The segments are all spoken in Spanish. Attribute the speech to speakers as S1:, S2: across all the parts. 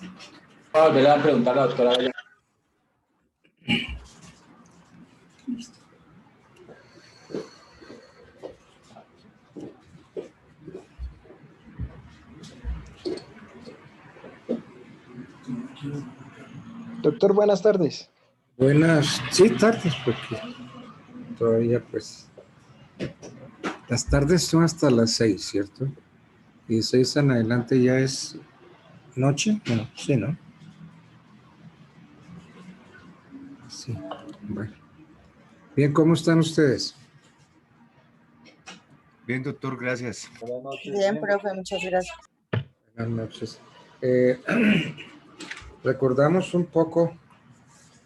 S1: Voy a volver a preguntar a la doctora Bella.
S2: Doctor, buenas tardes.
S3: Buenas, sí, tardes, porque todavía pues las tardes son hasta las 6, ¿cierto? Y 6 en adelante ya es noche, bueno, sí, ¿no? Sí, bueno. Bien, ¿cómo están ustedes?
S4: Bien, doctor, gracias.
S1: Buenas noches.
S5: Bien, profe, muchas gracias.
S3: Buenas noches. Recordamos un poco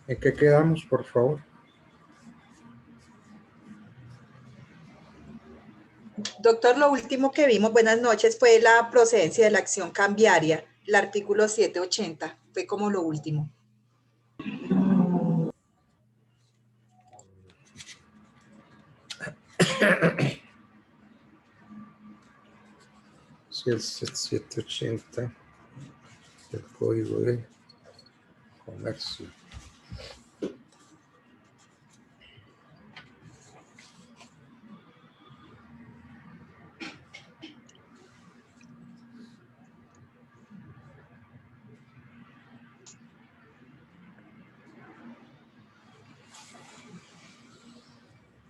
S3: en qué quedamos, por favor.
S5: Doctor, lo último que vimos, buenas noches, fue la procedencia de la acción cambiaria, el artículo 780, fue como lo último.
S3: Sí, el 780 del Código de Comercio.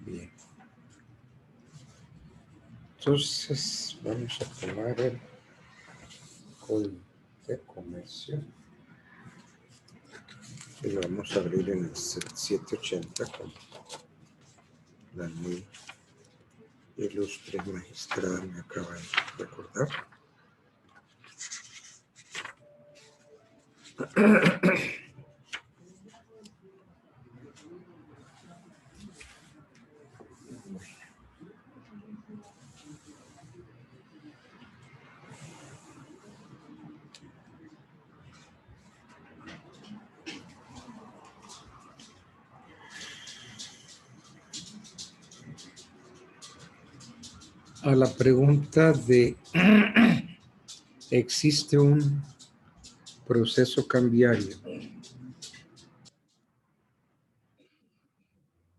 S3: Bien. Entonces, vamos a tomar el Código de Comercio y lo vamos a abrir en el 780 con la muy ilustre magistrada me acaba de recordar. A la pregunta de ¿existe un proceso cambiario?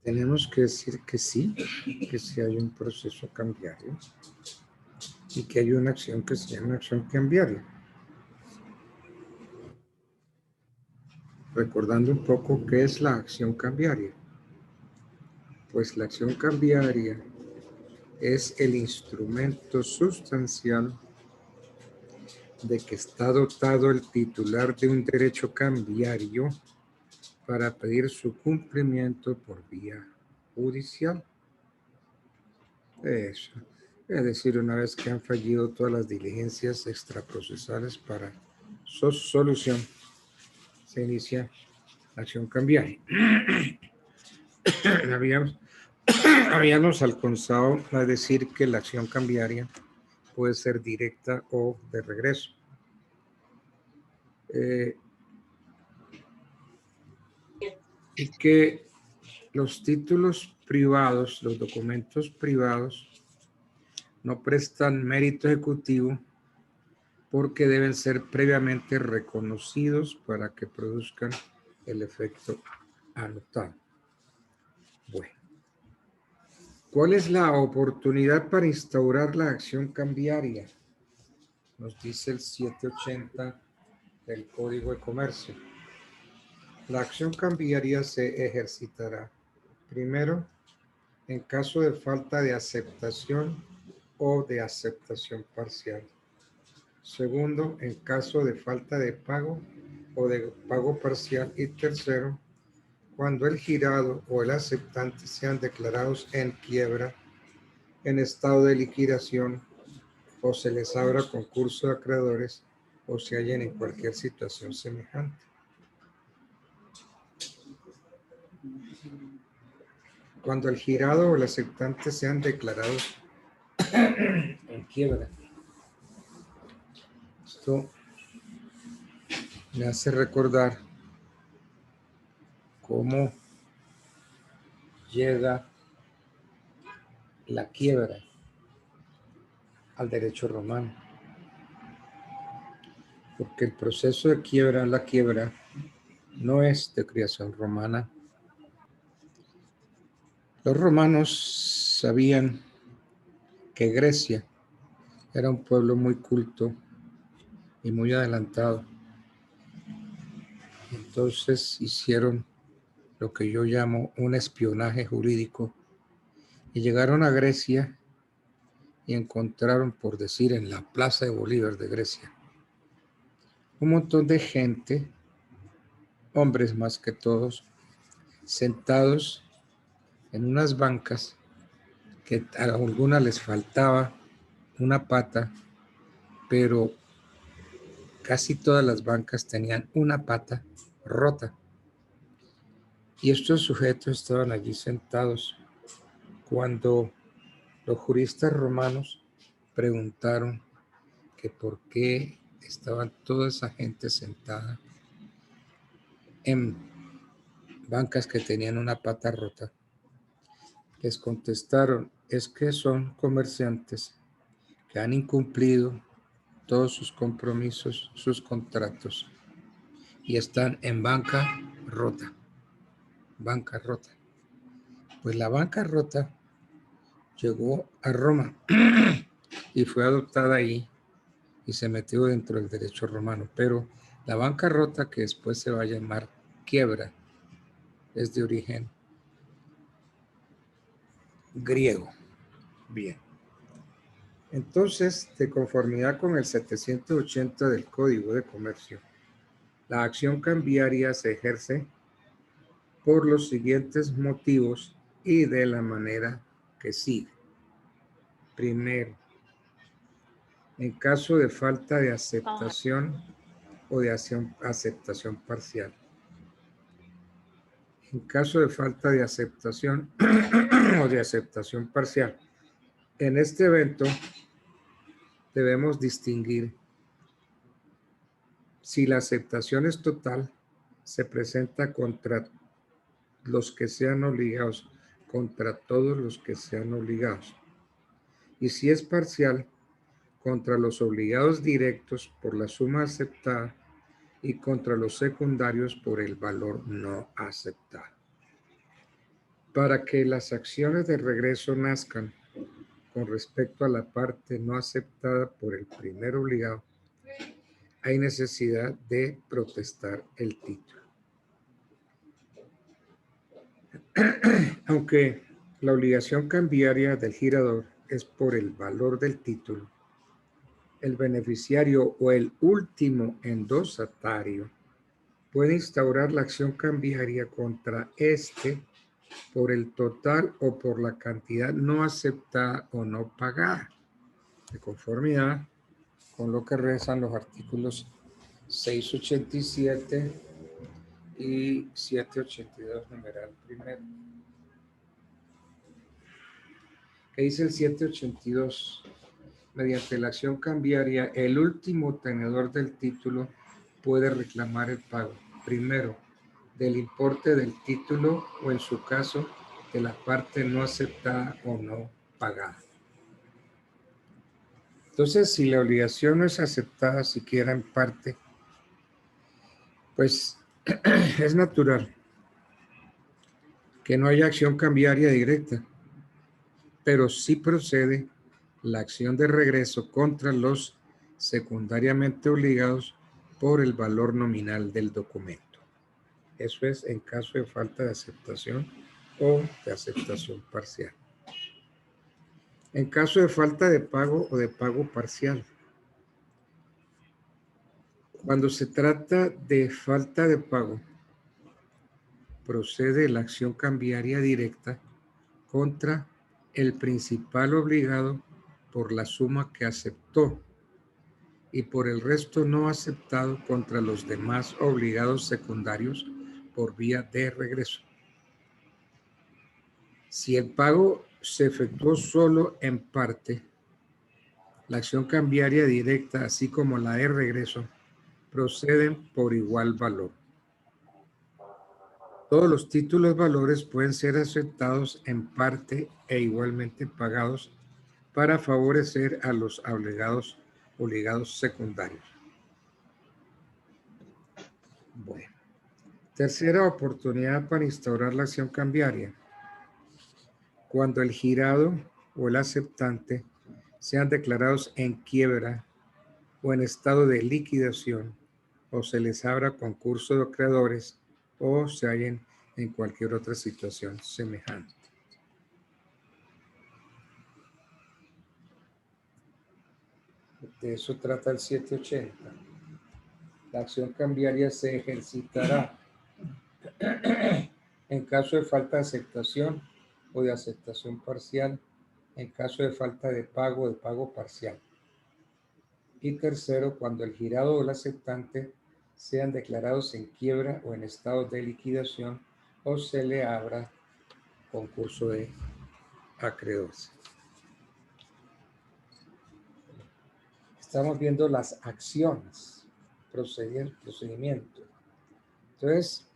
S3: Tenemos que decir que sí hay un proceso cambiario y que hay una acción que se llama acción cambiaria. Recordando un poco qué es la acción cambiaria. Pues la acción cambiaria es el instrumento sustancial de que está dotado el titular de un derecho cambiario para pedir su cumplimiento por vía judicial. Eso. Es decir, una vez que han fallido todas las diligencias extraprocesales para su solución, se inicia la acción cambiaria. Habíamos alcanzado a decir que la acción cambiaria puede ser directa o de regreso. Y que los títulos privados, los documentos privados, no prestan mérito ejecutivo porque deben ser previamente reconocidos para que produzcan el efecto anotado. Bueno, ¿cuál es la oportunidad para instaurar la acción cambiaria? Nos dice el 780 del Código de Comercio. La acción cambiaria se ejercitará primero en caso de falta de aceptación o de aceptación parcial. Segundo, en caso de falta de pago o de pago parcial. Y tercero, cuando el girado o el aceptante sean declarados en quiebra, en estado de liquidación, o se les abra concurso de acreedores o se hallen en cualquier situación semejante. Cuando el girado o el aceptante sean declarados en quiebra. Esto me hace recordar cómo llega la quiebra al derecho romano. porque el proceso de quiebra, la quiebra, no es de creación romana. Los romanos sabían que Grecia era un pueblo muy culto y muy adelantado. Entonces hicieron lo que yo llamo un espionaje jurídico y llegaron a Grecia y encontraron, por decir, en la Plaza de Bolívar de Grecia, un montón de gente, hombres más que todos, sentados en unas bancas que a algunas les faltaba una pata, pero casi todas las bancas tenían una pata rota. Y estos sujetos estaban allí sentados cuando los juristas romanos preguntaron que por qué estaban toda esa gente sentada en bancas que tenían una pata rota. Les contestaron, es que son comerciantes que han incumplido todos sus compromisos, sus contratos, y están en banca rota. Pues la banca rota llegó a Roma y fue adoptada ahí y se metió dentro del derecho romano. Pero la bancarrota, que después se va a llamar quiebra, es de origen griego. Bien. Entonces, de conformidad con el 780 del Código de Comercio, la acción cambiaria se ejerce por los siguientes motivos y de la manera que sigue. Primero, en caso de falta de aceptación o de aceptación parcial. En caso de falta de aceptación o de aceptación parcial, en este evento debemos distinguir si la aceptación es total, se presenta contra los que sean obligados, contra todos los que sean obligados. Y si es parcial, contra los obligados directos por la suma aceptada y contra los secundarios por el valor no aceptado. Para que las acciones de regreso nazcan con respecto a la parte no aceptada por el primer obligado, hay necesidad de protestar el título. Aunque la obligación cambiaria del girador es por el valor del título, el beneficiario o el último endosatario puede instaurar la acción cambiaria contra este por el total o por la cantidad no aceptada o no pagada, de conformidad con lo que rezan los artículos 687 y 782, numeral primero. ¿Qué dice el 782? Mediante la acción cambiaria, el último tenedor del título puede reclamar el pago, primero, del importe del título o, en su caso, de la parte no aceptada o no pagada. Entonces, si la obligación no es aceptada siquiera en parte, pues es natural que no haya acción cambiaria directa, pero sí procede la acción de regreso contra los secundariamente obligados por el valor nominal del documento. Eso es en caso de falta de aceptación o de aceptación parcial. En caso de falta de pago o de pago parcial. Cuando se trata de falta de pago, procede la acción cambiaria directa contra el principal obligado por la suma que aceptó y por el resto no aceptado contra los demás obligados secundarios por vía de regreso. Si el pago se efectuó solo en parte, la acción cambiaria directa, así como la de regreso, proceden por igual valor. Todos los títulos valores pueden ser aceptados en parte e igualmente pagados para favorecer a los obligados secundarios. Tercera oportunidad para instaurar la acción cambiaria. Cuando el girado o el aceptante sean declarados en quiebra o en estado de liquidación, o se les abra concurso de acreedores o se hallen en cualquier otra situación semejante. De eso trata el 780. La acción cambiaria se ejercitará en caso de falta de aceptación o de aceptación parcial, en caso de falta de pago parcial. Y tercero, cuando el girado o el aceptante sean declarados en quiebra o en estado de liquidación o se le abra concurso de acreedores. Estamos viendo las acciones, procedimiento. Entonces,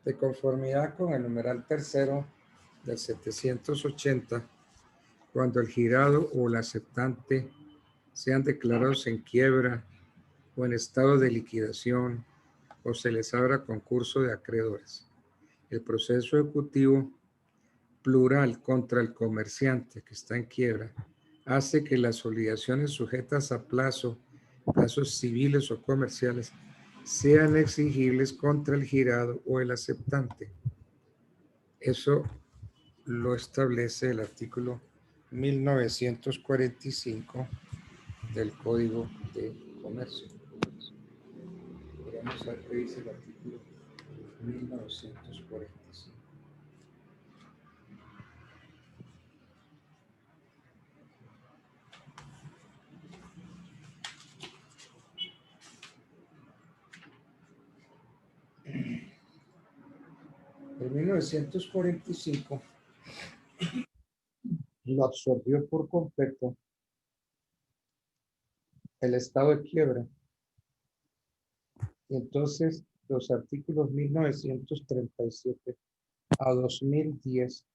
S3: de conformidad con el numeral tercero del 780, cuando el girado o el aceptante sean declarados en quiebra o en estado de liquidación o se les abra concurso de acreedores, el proceso ejecutivo plural contra el comerciante que está en quiebra hace que las obligaciones sujetas a plazos civiles o comerciales sean exigibles contra el girado o el aceptante. Eso lo establece el artículo 1945 del Código de Comercio. Vamos a ver qué dice el artículo 1945. En 1945 lo absorbió por completo el estado de quiebra. Y entonces los artículos 1937 a 2010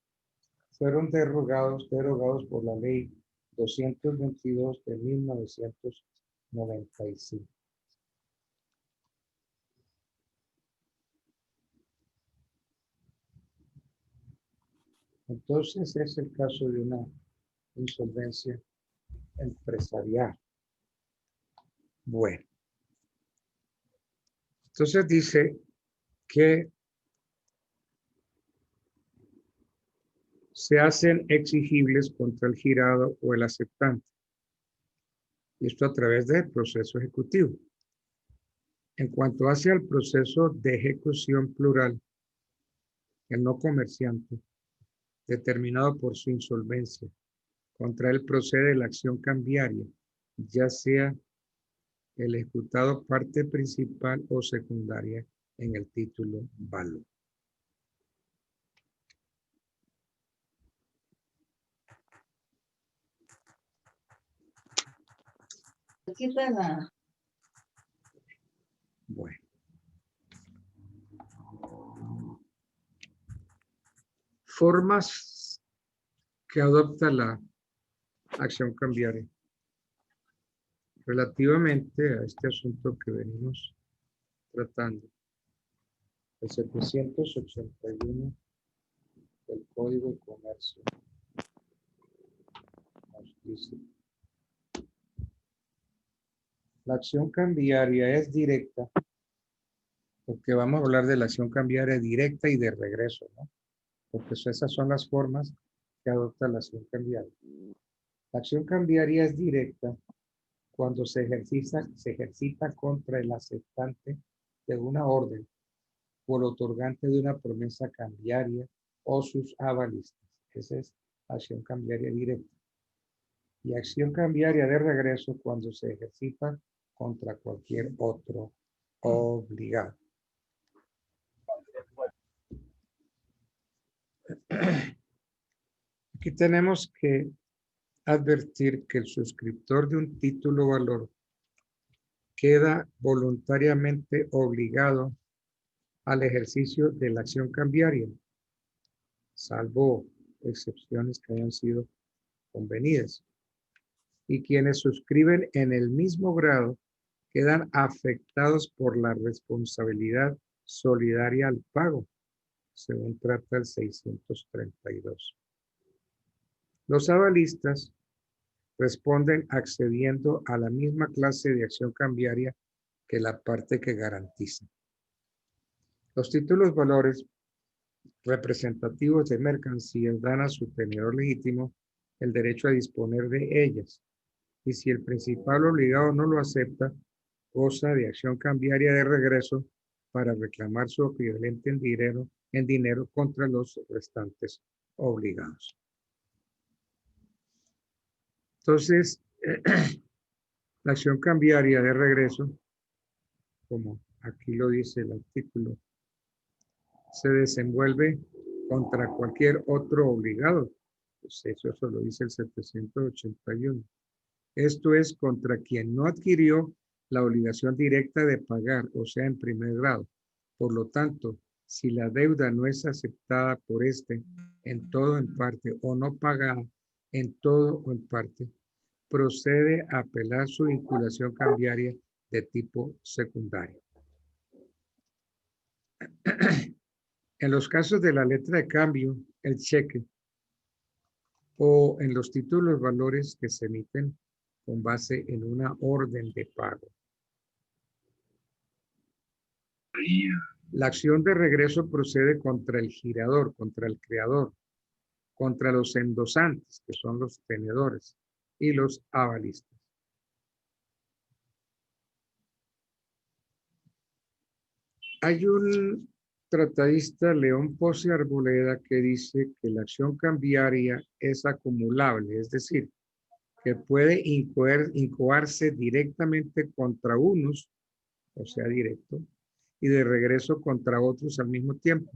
S3: fueron derogados por la ley 222 de 1995. Entonces es el caso de una insolvencia empresarial. Bueno. Entonces dice que se hacen exigibles contra el girado o el aceptante. Y esto a través del proceso ejecutivo. En cuanto hace al proceso de ejecución plural, el no comerciante, determinado por su insolvencia, contra él procede la acción cambiaria, ya sea el ejecutado parte principal o secundaria en el título valor. Bueno. Formas que adopta la acción cambiaria. Relativamente a este asunto que venimos tratando, el 781 del Código de Comercio nos dice: la acción cambiaria es directa, porque vamos a hablar de la acción cambiaria directa y de regreso, ¿no? Porque esas son las formas que adopta la acción cambiaria. La acción cambiaria es directa cuando se ejercita contra el aceptante de una orden o el otorgante de una promesa cambiaria o sus avalistas. Esa es acción cambiaria directa. Y acción cambiaria de regreso cuando se ejercita contra cualquier otro obligado. Aquí tenemos que advertir que el suscriptor de un título o valor queda voluntariamente obligado al ejercicio de la acción cambiaria, salvo excepciones que hayan sido convenidas. Y quienes suscriben en el mismo grado quedan afectados por la responsabilidad solidaria al pago, según trata el 632. Los avalistas responden accediendo a la misma clase de acción cambiaria que la parte que garantiza. Los títulos valores representativos de mercancías dan a su tenedor legítimo el derecho a disponer de ellas, y si el principal obligado no lo acepta, goza de acción cambiaria de regreso para reclamar su equivalente en dinero contra los restantes obligados. Entonces, la acción cambiaria de regreso, como aquí lo dice el artículo, se desenvuelve contra cualquier otro obligado. Pues eso lo dice el 781. Esto es contra quien no adquirió la obligación directa de pagar, o sea, en primer grado. Por lo tanto, si la deuda no es aceptada por este en todo o en parte, o no pagada en todo o en parte, procede a apelar su vinculación cambiaria de tipo secundario. En los casos de la letra de cambio, el cheque, o en los títulos valores que se emiten con base en una orden de pago. La acción de regreso procede contra el girador, contra el creador, contra los endosantes, que son los tenedores, y los avalistas. Hay un tratadista, León Pose Arboleda, que dice que la acción cambiaria es acumulable, es decir, que puede incoarse directamente contra unos, o sea, directo, y de regreso contra otros al mismo tiempo.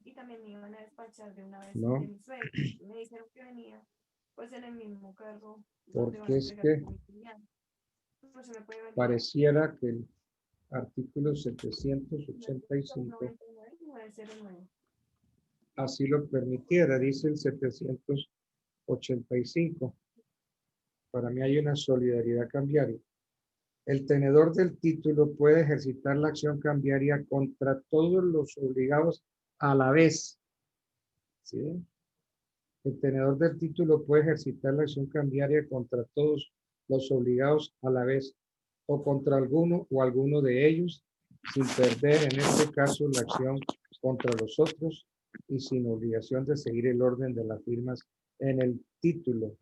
S4: Y también me iban a despachar de una vez
S3: ¿No?
S4: de mi suegro. Me dijeron que venía pues en el mismo cargo.
S3: Porque es que pareciera que el artículo 785 así lo permitiera, dice el 785. Para mí hay una solidaridad cambiaria. El tenedor del título puede ejercitar la acción cambiaria contra todos los obligados a la vez. ¿Sí? El tenedor del título puede ejercitar la acción cambiaria contra todos los obligados a la vez o contra alguno o alguno de ellos, sin perder en este caso la acción contra los otros y sin obligación de seguir el orden de las firmas en el título.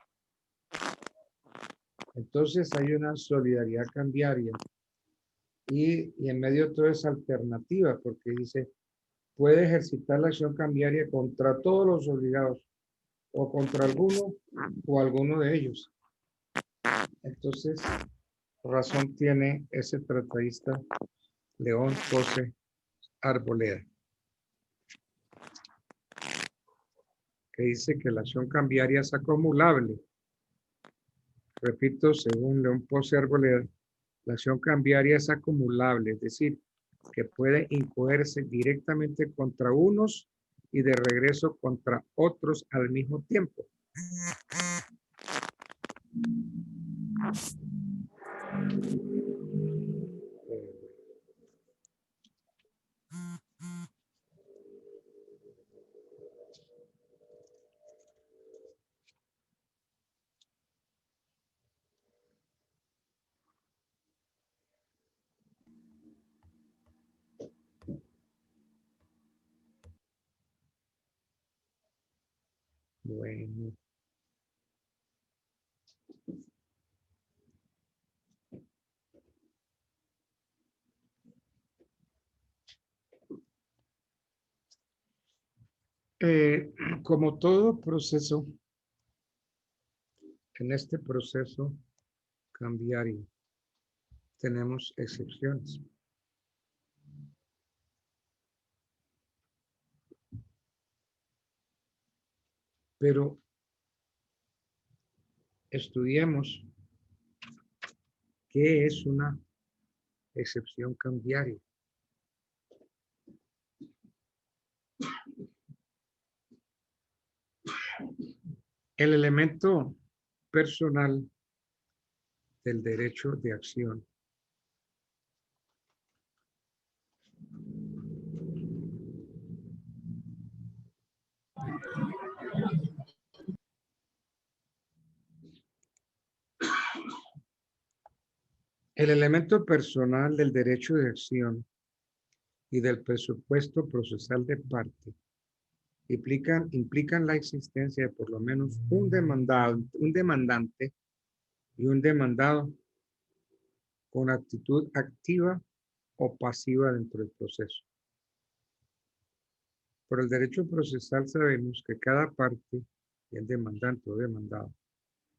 S3: Entonces hay una solidaridad cambiaria y en medio de todo es alternativa porque dice puede ejercitar la acción cambiaria contra todos los obligados o contra alguno o alguno de ellos. Entonces, razón tiene ese tratadista León Pose Arboleda, que dice que la acción cambiaria es acumulable. Repito, según León Pose Arboleda, la acción cambiaria es acumulable, es decir, que puede incoerse directamente contra unos y de regreso contra otros al mismo tiempo. Bueno. Como todo proceso, en este proceso cambiario tenemos excepciones. Pero estudiemos qué es una excepción cambiaria. El elemento personal del derecho de acción El elemento personal del derecho de acción y del presupuesto procesal de parte implican la existencia de por lo menos un demandante y un demandado con actitud activa o pasiva dentro del proceso. Por el derecho procesal sabemos que cada parte, el demandante o demandado,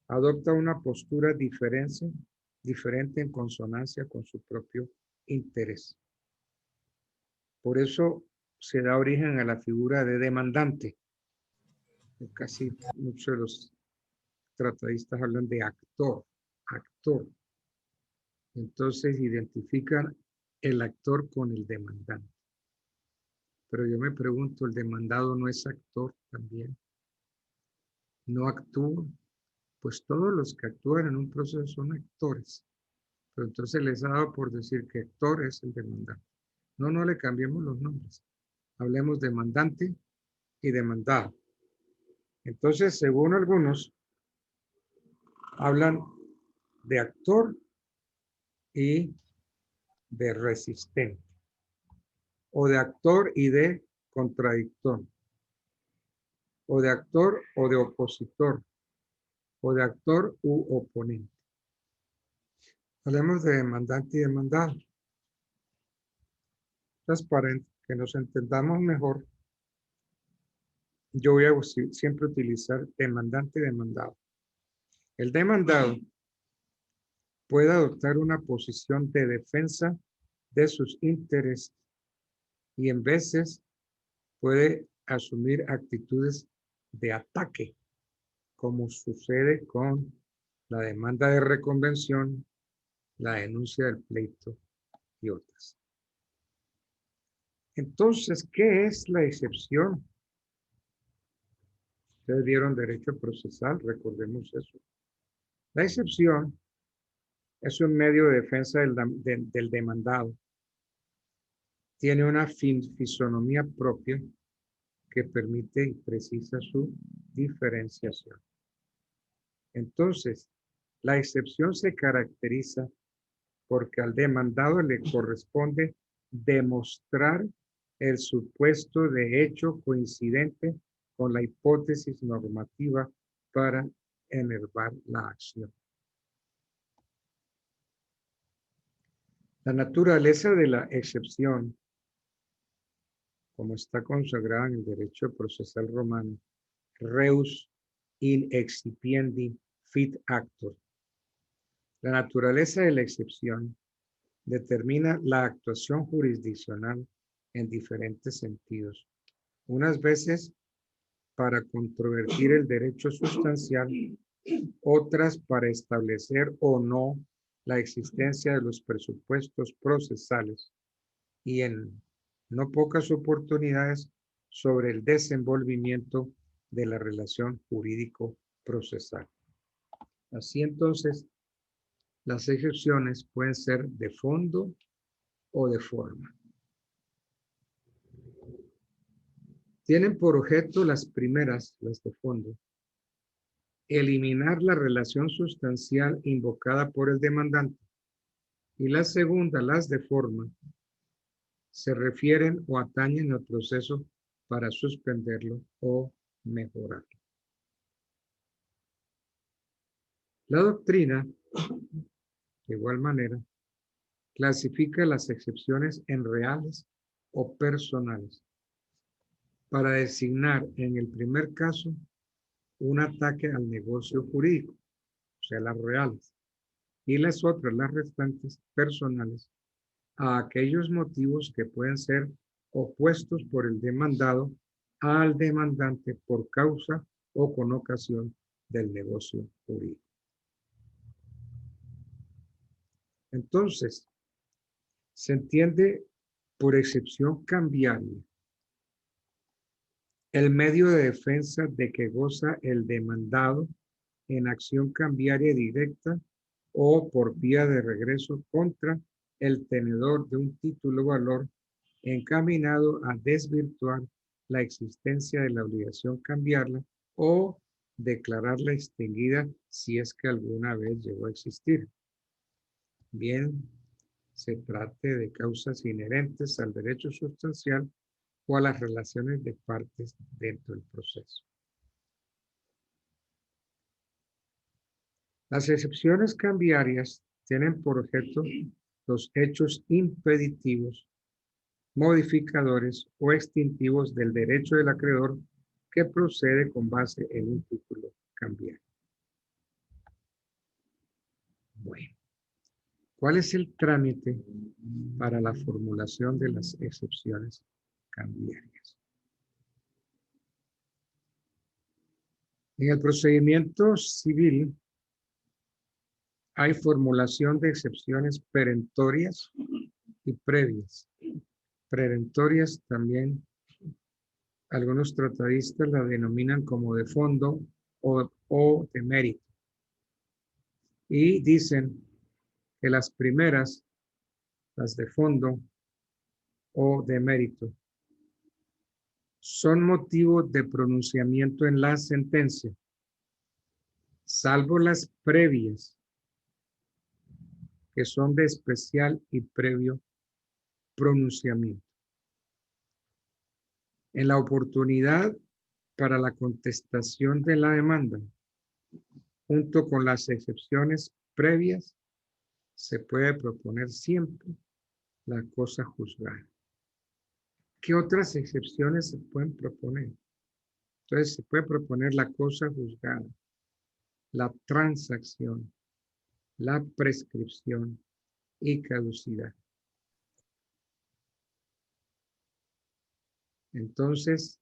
S3: adopta una postura diferente en consonancia con su propio interés. Por eso se da origen a la figura de demandante. Casi muchos de los tratadistas hablan de actor. Entonces identifican el actor con el demandante. Pero yo me pregunto, ¿el demandado no es actor también? ¿No actúa? Pues todos los que actúan en un proceso son actores. Pero entonces les ha dado por decir que actor es el demandante. No le cambiemos los nombres. Hablemos demandante y demandado. Entonces, según algunos, hablan de actor y de resistente, o de actor y de contradictor, o de actor o de opositor, o de actor u oponente. Hablemos de demandante y demandado. Entonces, para que nos entendamos mejor, yo voy a siempre utilizar demandante y demandado. El demandado puede adoptar una posición de defensa de sus intereses y en veces puede asumir actitudes de ataque, como sucede con la demanda de reconvención, la denuncia del pleito y otras. Entonces, ¿qué es la excepción? Ustedes vieron derecho procesal, recordemos eso. La excepción es un medio de defensa del demandado. Tiene una fisonomía propia que permite y precisa su diferenciación. Entonces, la excepción se caracteriza porque al demandado le corresponde demostrar el supuesto de hecho coincidente con la hipótesis normativa para enervar la acción. La naturaleza de la excepción, como está consagrada en el derecho procesal romano, reus in excipiendi fit actor. La naturaleza de la excepción determina la actuación jurisdiccional en diferentes sentidos. Unas veces para controvertir el derecho sustancial, otras para establecer o no la existencia de los presupuestos procesales y en no pocas oportunidades sobre el desenvolvimiento de la relación jurídico-procesal. Así entonces, las excepciones pueden ser de fondo o de forma. Tienen por objeto las primeras, las de fondo, eliminar la relación sustancial invocada por el demandante, y la segunda, las de forma, se refieren o atañen al proceso para suspenderlo o mejorarlo. La doctrina, de igual manera, clasifica las excepciones en reales o personales para designar en el primer caso un ataque al negocio jurídico, o sea, las reales, y las otras, las restantes, personales, a aquellos motivos que pueden ser opuestos por el demandado al demandante por causa o con ocasión del negocio jurídico. Entonces, se entiende por excepción cambiaria el medio de defensa de que goza el demandado en acción cambiaria directa o por vía de regreso contra el tenedor de un título o valor encaminado a desvirtuar la existencia de la obligación cambiarla o declararla extinguida si es que alguna vez llegó a existir. Bien, se trate de causas inherentes al derecho sustancial o a las relaciones de partes dentro del proceso. Las excepciones cambiarias tienen por objeto los hechos impeditivos, modificadores o extintivos del derecho del acreedor que procede con base en un título cambiario. Bueno, ¿cuál es el trámite para la formulación de las excepciones cambiarias? En el procedimiento civil hay formulación de excepciones perentorias y previas. Perentorias también algunos tratadistas la denominan como de fondo o de mérito. Y dicen que las primeras, las de fondo o de mérito, son motivo de pronunciamiento en la sentencia, salvo las previas, que son de especial y previo pronunciamiento. En la oportunidad para la contestación de la demanda, junto con las excepciones previas, se puede proponer siempre la cosa juzgada. ¿Qué otras excepciones se pueden proponer? Entonces, se puede proponer la cosa juzgada, la transacción, la prescripción y caducidad. Entonces,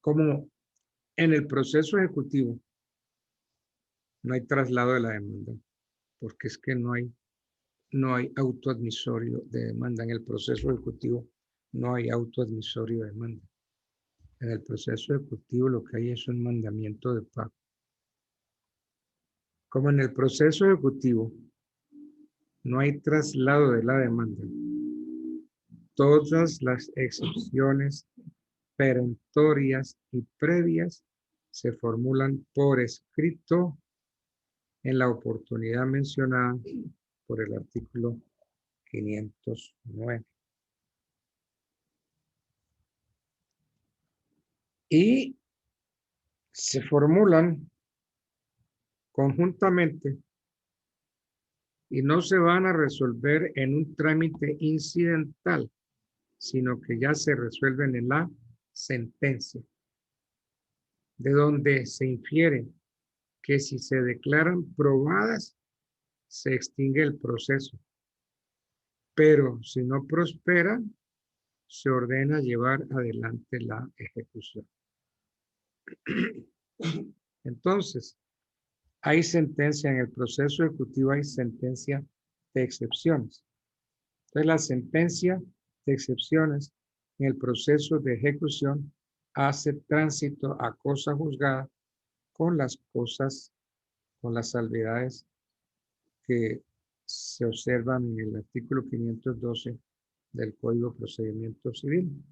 S3: como en el proceso ejecutivo no hay traslado de la demanda, porque es que no hay autoadmisorio de demanda. En el proceso ejecutivo no hay autoadmisorio de demanda. En el proceso ejecutivo lo que hay es un mandamiento de pago. Como en el proceso ejecutivo no hay traslado de la demanda, todas las excepciones perentorias y previas se formulan por escrito en la oportunidad mencionada por el artículo 509. Y se formulan conjuntamente y no se van a resolver en un trámite incidental, sino que ya se resuelven en la sentencia, de donde se infiere que si se declaran probadas, se extingue el proceso. Pero si no prosperan, se ordena llevar adelante la ejecución. Entonces, hay sentencia en el proceso ejecutivo, hay sentencia de excepciones. Entonces, la sentencia de excepciones en el proceso de ejecución hace tránsito a cosa juzgada con las salvedades que se observan en el artículo 512 del Código de Procedimiento Civil.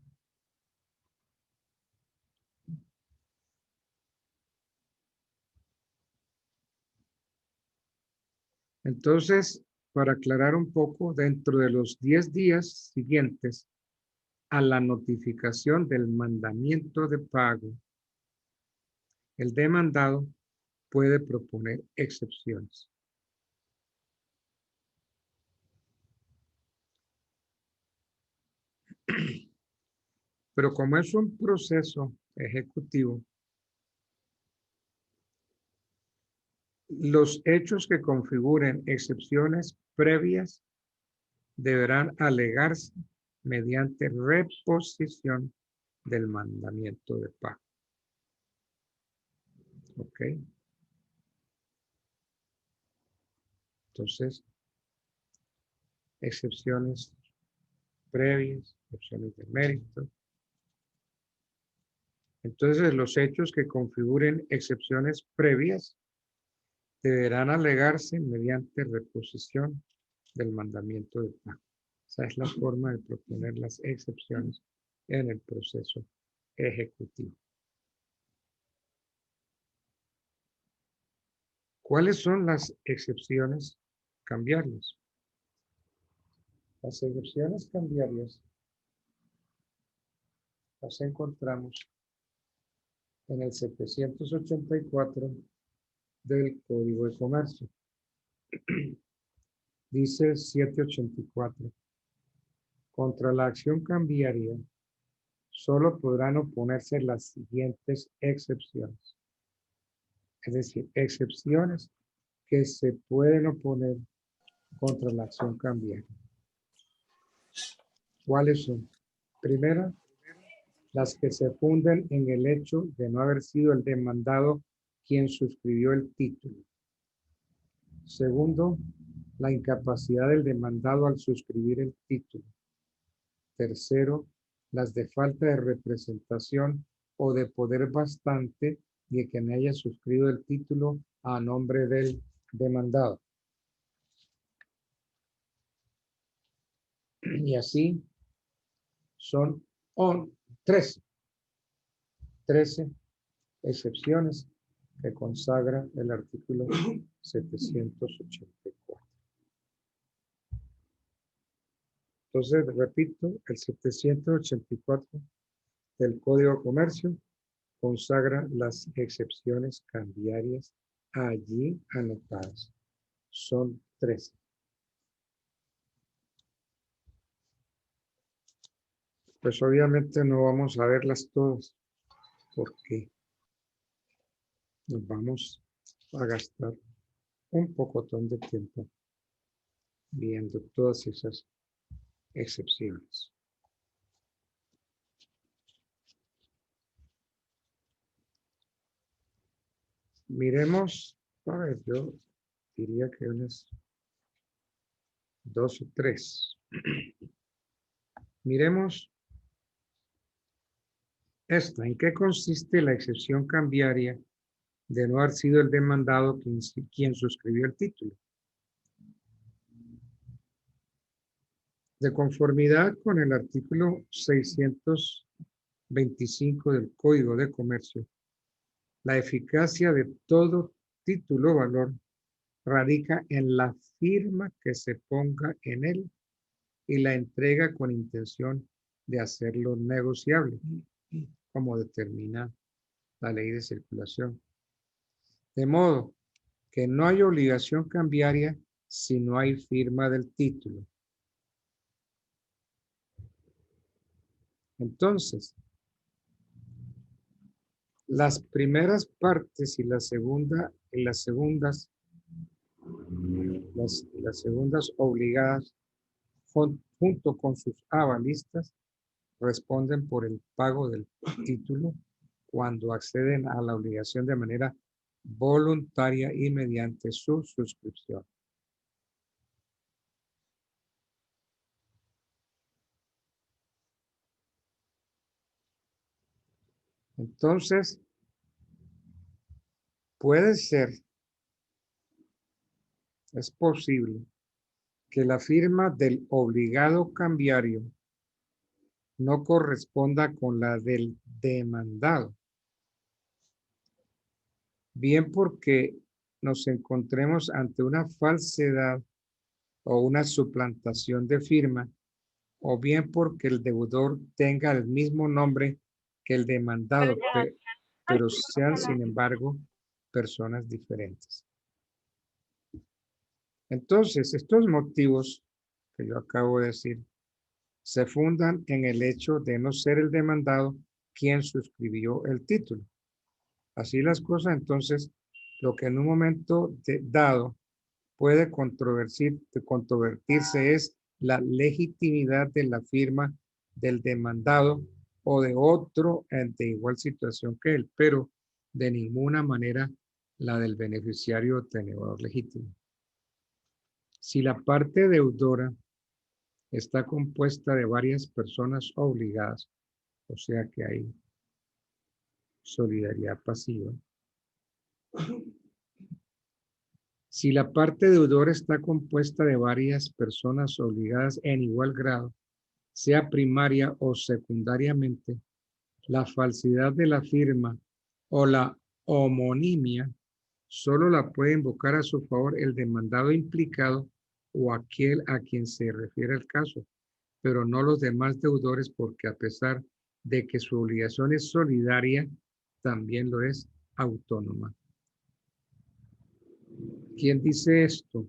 S3: Entonces, para aclarar un poco, dentro de los 10 días siguientes a la notificación del mandamiento de pago, el demandado puede proponer excepciones. Pero como es un proceso ejecutivo, los hechos que configuren excepciones previas deberán alegarse mediante reposición del mandamiento de pago. ¿Ok? Entonces, excepciones previas, excepciones de mérito. Entonces, los hechos que configuren excepciones previas deberán alegarse mediante reposición del mandamiento de pago. Esa es la forma de proponer las excepciones en el proceso ejecutivo. ¿Cuáles son las excepciones cambiarias? Las excepciones cambiarias las encontramos en el 784 del Código de Comercio. Dice 784. Contra la acción cambiaria solo podrán oponerse las siguientes excepciones. Es decir, excepciones que se pueden oponer contra la acción cambiaria. ¿Cuáles son? Primera, las que se funden en el hecho de no haber sido el demandado quien suscribió el título. Segundo, la incapacidad del demandado al suscribir el título. Tercero, las de falta de representación o de poder bastante de quien haya suscrito el título a nombre del demandado. Y así son 13 excepciones que consagra el artículo 784. Entonces, repito, el 784 del Código de Comercio consagra las excepciones cambiarias allí anotadas. Son 13. Pues obviamente no vamos a verlas todas porque nos vamos a gastar un pocotón de tiempo viendo todas esas excepciones. Miremos, a ver, yo diría que unas 2 o 3. Miremos esta. ¿En qué consiste la excepción cambiaria de no haber sido el demandado quien suscribió el título? De conformidad con el artículo 625 del Código de Comercio, la eficacia de todo título o valor radica en la firma que se ponga en él y la entrega con intención de hacerlo negociable, como determina la ley de circulación. De modo que no hay obligación cambiaria si no hay firma del título. Entonces, las primeras partes y las segundas obligadas junto con sus avalistas responden por el pago del título cuando acceden a la obligación de manera voluntaria y mediante su suscripción. Entonces, puede ser, es posible que la firma del obligado cambiario no corresponda con la del demandado. Bien porque nos encontremos ante una falsedad o una suplantación de firma, o bien porque el deudor tenga el mismo nombre que el demandado, pero sean, sin embargo, personas diferentes. Entonces, estos motivos que yo acabo de decir se fundan en el hecho de no ser el demandado quien suscribió el título. Así las cosas, entonces, lo que en un momento dado puede controvertirse es la legitimidad de la firma del demandado o de otro de igual situación que él, pero de ninguna manera la del beneficiario o tenedor legítimo. Si la parte deudora está compuesta de varias personas obligadas, o sea que hay solidaridad pasiva. Si la parte deudora está compuesta de varias personas obligadas en igual grado, sea primaria o secundariamente, la falsidad de la firma o la homonimia solo la puede invocar a su favor el demandado implicado o aquel a quien se refiere el caso, pero no los demás deudores, porque a pesar de que su obligación es solidaria, también lo es autónoma. ¿Quién dice esto?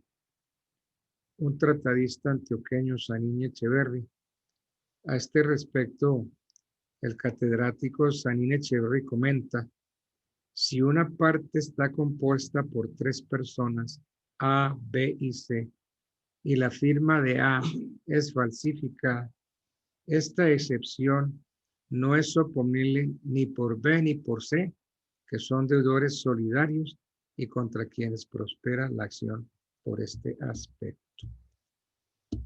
S3: Un tratadista antioqueño, Sanín Echeverri. A este respecto, el catedrático Sanín Echeverri comenta: si una parte está compuesta por 3 personas, A, B y C, y la firma de A es falsificada, esta excepción no es oponible ni por B ni por C, que son deudores solidarios y contra quienes prospera la acción por este aspecto.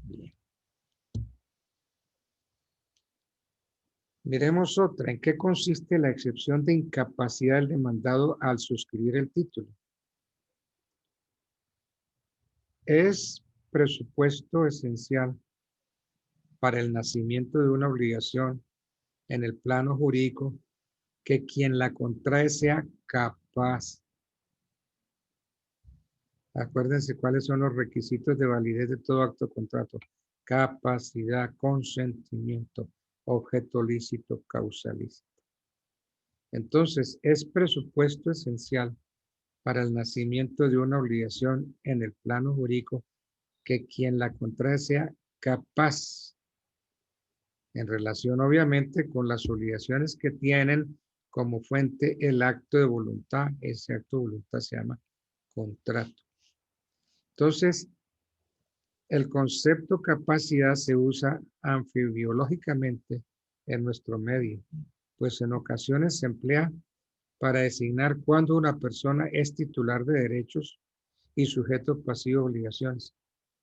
S3: Bien. Miremos otra. ¿En qué consiste la excepción de incapacidad del demandado al suscribir el título? Es presupuesto esencial para el nacimiento de una obligación en el plano jurídico que quien la contrae sea capaz. Acuérdense cuáles son los requisitos de validez de todo acto o contrato: capacidad, consentimiento, objeto lícito, causa lícita. Entonces, es presupuesto esencial para el nacimiento de una obligación en el plano jurídico que quien la contrae sea capaz, en relación obviamente con las obligaciones que tienen como fuente el acto de voluntad. Ese acto de voluntad se llama contrato. Entonces, el concepto capacidad se usa anfibiológicamente en nuestro medio, pues en ocasiones se emplea para designar cuando una persona es titular de derechos y sujeto pasivo de obligaciones,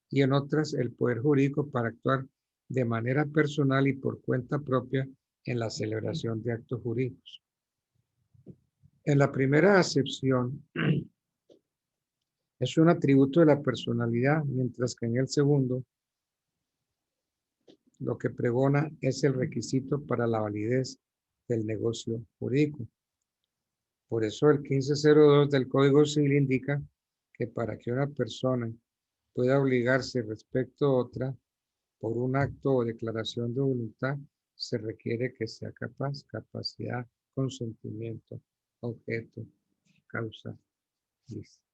S3: y en otras el poder jurídico para actuar de manera personal y por cuenta propia en la celebración de actos jurídicos. En la primera acepción es un atributo de la personalidad, mientras que en el segundo lo que pregona es el requisito para la validez del negocio jurídico. Por eso el 1502 del Código Civil indica que para que una persona pueda obligarse respecto a otra por un acto o declaración de voluntad, se requiere que sea capaz, capacidad, consentimiento, objeto, causa, lícita.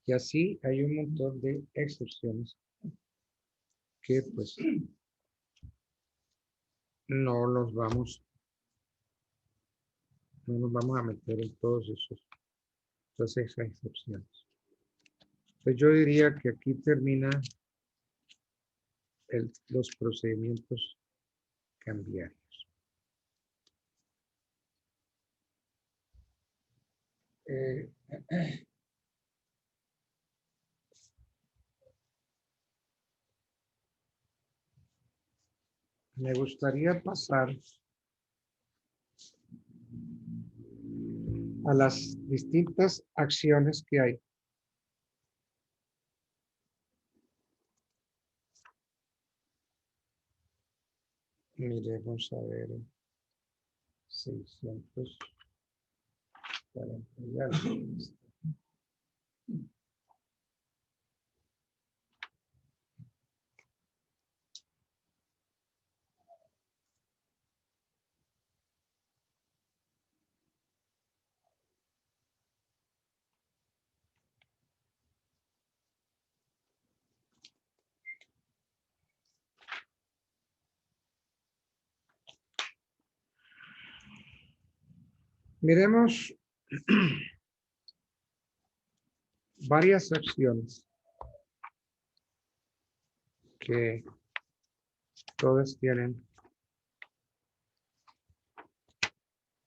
S3: Y así hay un montón de excepciones que pues no nos vamos a meter en todas esas excepciones. Pues yo diría que aquí termina los procedimientos cambiarios. Me gustaría pasar a las distintas acciones que hay. Miremos a ver. 640. Miremos varias acciones que todas tienen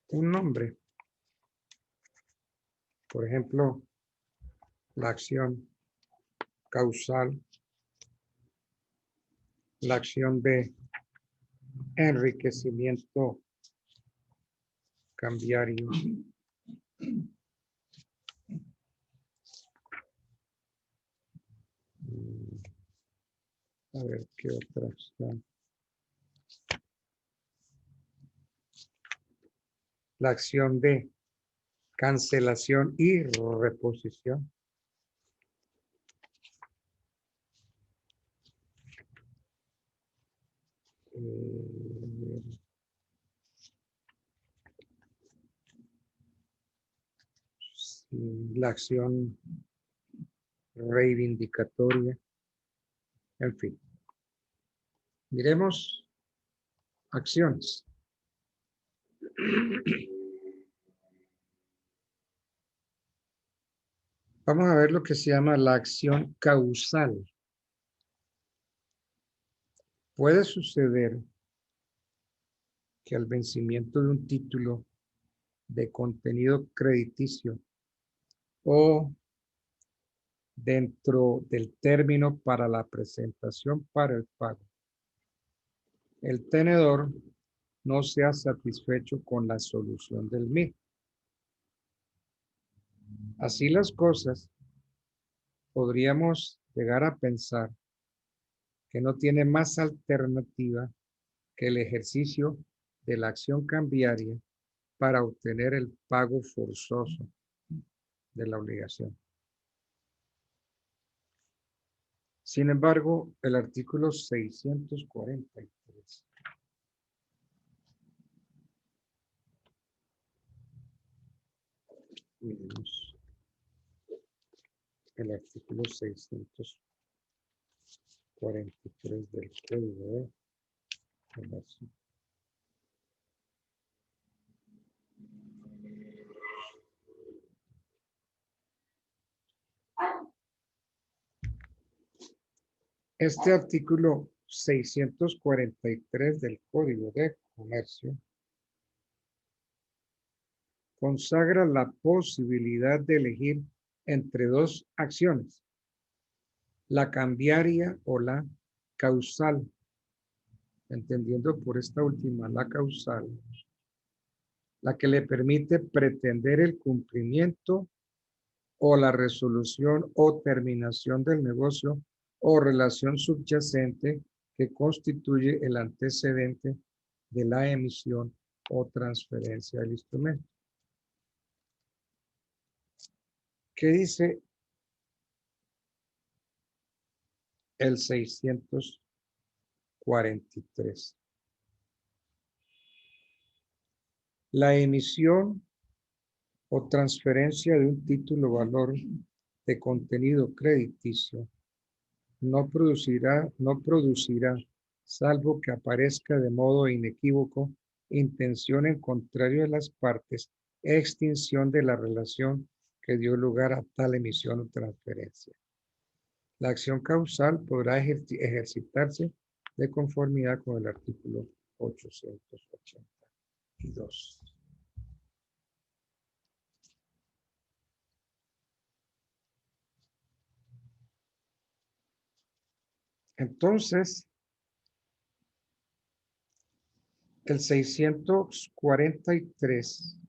S3: un nombre. Por ejemplo, la acción causal, la acción de enriquecimiento cambiario. A ver qué otra opción. La acción de cancelación y reposición. La acción reivindicatoria. En fin. Miremos acciones. Vamos a ver lo que se llama la acción causal. Puede suceder que al vencimiento de un título de contenido crediticio o dentro del término para la presentación para el pago, el tenedor no sea satisfecho con la solución del mismo. Así las cosas, podríamos llegar a pensar que no tiene más alternativa que el ejercicio de la acción cambiaria para obtener el pago forzoso de la obligación. Sin embargo, el artículo 643 miremos el artículo 643 del Código de Comercio. Este artículo 643 del Código de Comercio consagra la posibilidad de elegir entre dos acciones, la cambiaria o la causal, entendiendo por esta última la causal, la que le permite pretender el cumplimiento o la resolución o terminación del negocio o relación subyacente que constituye el antecedente de la emisión o transferencia del instrumento. ¿Qué dice el 643? La emisión o transferencia de un título valor de contenido crediticio no producirá, salvo que aparezca de modo inequívoco, intención en contrario de las partes, extinción de la relación que dio lugar a tal emisión o transferencia. La acción causal podrá ejercitarse de conformidad con el artículo 882. Entonces, el 643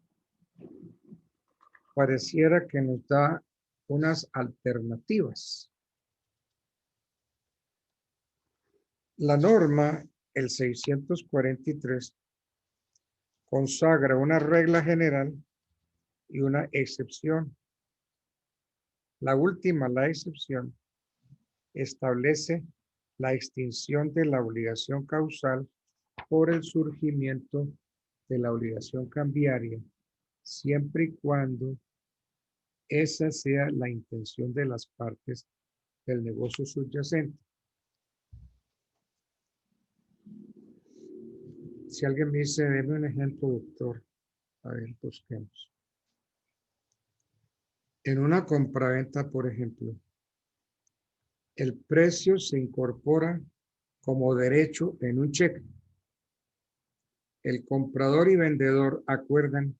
S3: pareciera que nos da unas alternativas. La norma, el 643, consagra una regla general y una excepción. La última, la excepción, establece la extinción de la obligación causal por el surgimiento de la obligación cambiaria, siempre y cuando esa sea la intención de las partes del negocio subyacente. Si alguien me dice, deme un ejemplo, doctor, a ver, busquemos. En una compraventa, por ejemplo, el precio se incorpora como derecho en un cheque. El comprador y vendedor acuerdan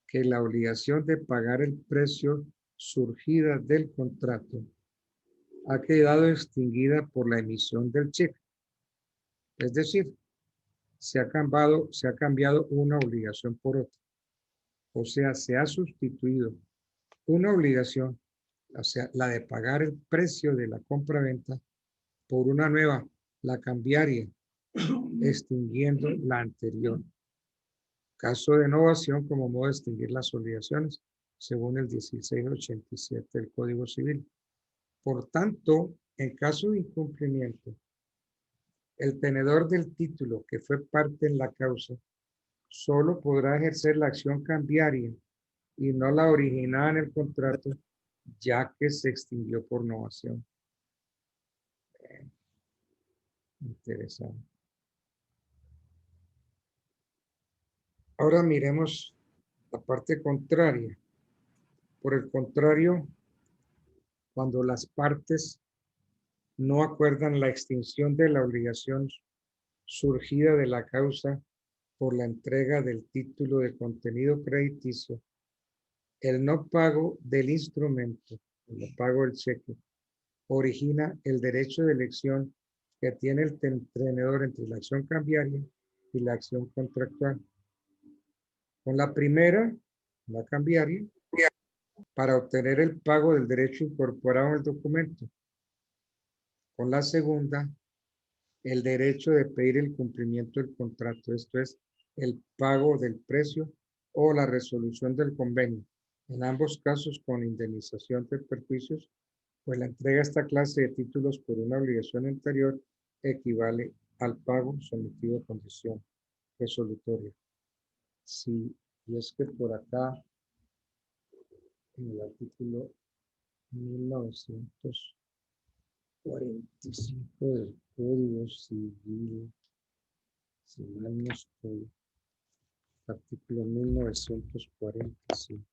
S3: que la obligación de pagar el precio surgida del contrato ha quedado extinguida por la emisión del cheque. Es decir, se ha cambiado una obligación por otra. O sea, se ha sustituido una obligación, o sea, la de pagar el precio de la compra-venta, por una nueva, la cambiaria, extinguiendo la anterior. Caso de novación como modo de extinguir las obligaciones, según el 1687 del Código Civil. Por tanto, en caso de incumplimiento, el tenedor del título que fue parte en la causa solo podrá ejercer la acción cambiaria y no la originada en el contrato, ya que se extinguió por novación. Interesante. Ahora miremos la parte contraria. Por el contrario, cuando las partes no acuerdan la extinción de la obligación surgida de la causa por la entrega del título de contenido crediticio, el no pago del instrumento, el no pago del cheque, origina el derecho de elección que tiene el tenedor entre la acción cambiaria y la acción contractual. Con la primera, la cambiaria, para obtener el pago del derecho incorporado en el documento. Con la segunda, el derecho de pedir el cumplimiento del contrato, esto es, el pago del precio o la resolución del convenio. En ambos casos con indemnización de perjuicios, pues la entrega de esta clase de títulos por una obligación anterior equivale al pago sometido a condición resolutoria. Sí, y es que por acá, en el artículo 1945 del Código Civil, si mal no estoy, artículo 1945.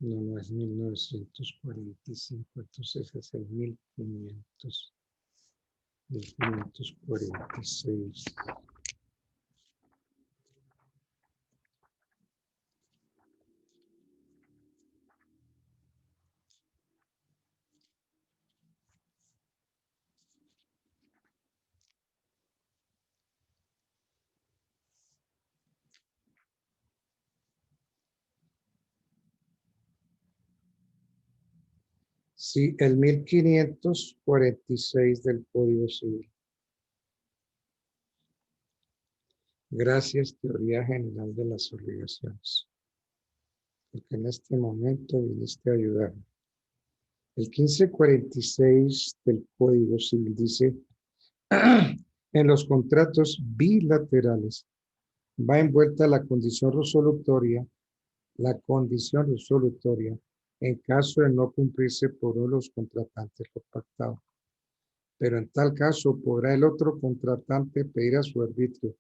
S3: No es 1945, entonces es el 1546. Sí, el 1546 del Código Civil. Gracias, Teoría General de las Obligaciones. Porque en este momento viniste a ayudarme. El 1546 del Código Civil dice, en los contratos bilaterales va envuelta la condición resolutoria en caso de no cumplirse por uno de los contratantes lo pactado. Pero en tal caso podrá el otro contratante pedir a su arbitrio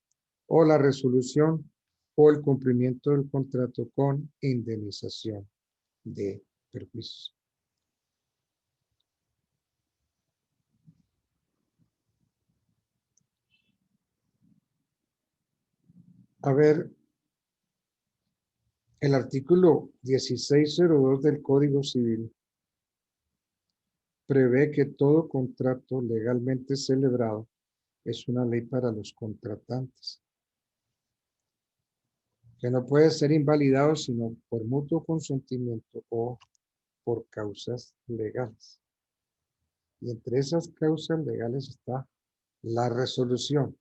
S3: o la resolución o el cumplimiento del contrato con indemnización de perjuicios. A ver, el artículo 1602 del Código Civil prevé que todo contrato legalmente celebrado es una ley para los contratantes, que no puede ser invalidado sino por mutuo consentimiento o por causas legales. Y entre esas causas legales está la resolución.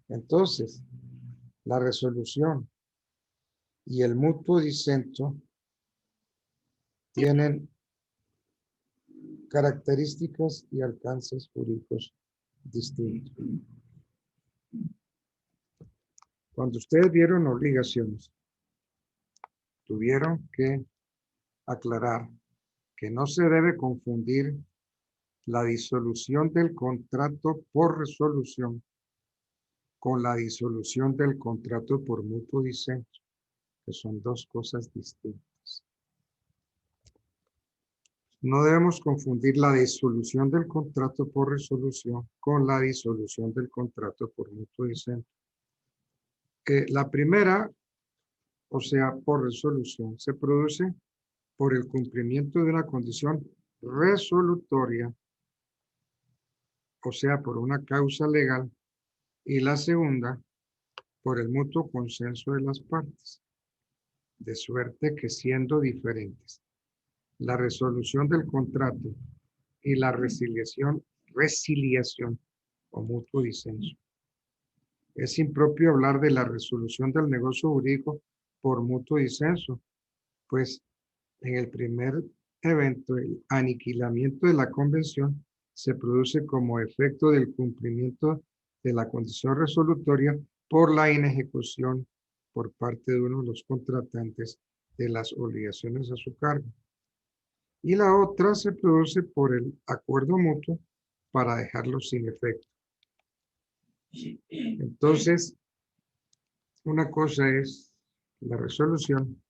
S3: Entonces, la resolución y el mutuo disento tienen características y alcances jurídicos distintos. Cuando ustedes vieron obligaciones, tuvieron que aclarar que no se debe confundir la disolución del contrato por resolución con la disolución del contrato por mutuo disento, que son dos cosas distintas. No debemos confundir la disolución del contrato por resolución con la disolución del contrato por mutuo disenso. La primera, o sea, por resolución, se produce por el cumplimiento de una condición resolutoria, o sea, por una causa legal, y la segunda, por el mutuo consenso de las partes, de suerte que siendo diferentes, la resolución del contrato y la resiliación o mutuo disenso. Es impropio hablar de la resolución del negocio jurídico por mutuo disenso, pues en el primer evento, el aniquilamiento de la convención se produce como efecto del cumplimiento de la condición resolutoria por la inejecución por parte de uno de los contratantes de las obligaciones a su cargo. Y la otra se produce por el acuerdo mutuo para dejarlo sin efecto. Entonces, una cosa es la resolución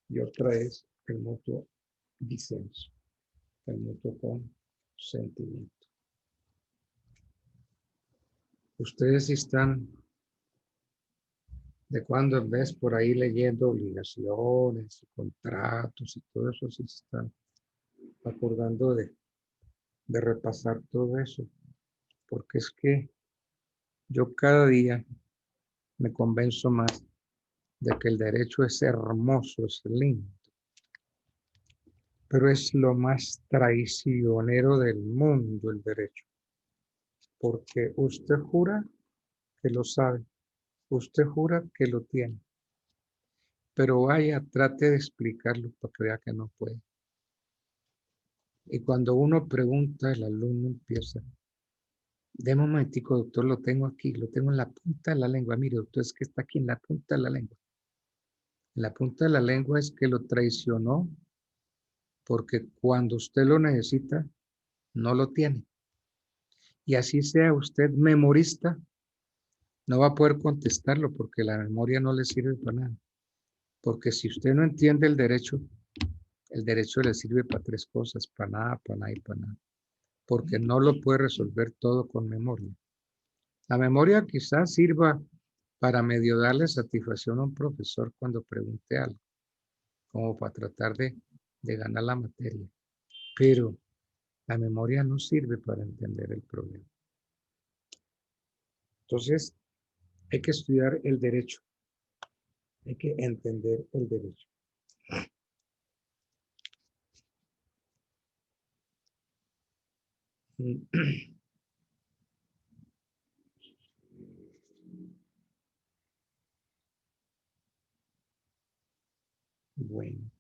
S3: y otra es el mutuo disenso, el mutuo consentimiento. Ustedes están de cuando en vez por ahí leyendo obligaciones, contratos y todo eso, se están acordando de repasar todo eso, porque es que yo cada día me convenzo más de que el derecho es hermoso, es lindo, pero es lo más traicionero del mundo el derecho, porque usted jura que lo sabe, usted jura que lo tiene, pero vaya, trate de explicarlo para que vea que no puede. Y cuando uno pregunta, el alumno empieza, de momentico, doctor, lo tengo aquí, lo tengo en la punta de la lengua. Mire, doctor, es que está aquí en la punta de la lengua. En la punta de la lengua es que lo traicionó porque cuando usted lo necesita, no lo tiene. Y así sea usted memorista, no va a poder contestarlo porque la memoria no le sirve para nada. Porque si usted no entiende el derecho le sirve para tres cosas, para nada, para nada y para nada. Porque no lo puede resolver todo con memoria. La memoria quizás sirva para medio darle satisfacción a un profesor cuando pregunte algo, como para tratar de ganar la materia. Pero la memoria no sirve para entender el problema. Entonces, hay que estudiar el derecho. Hay que entender el derecho. Bueno.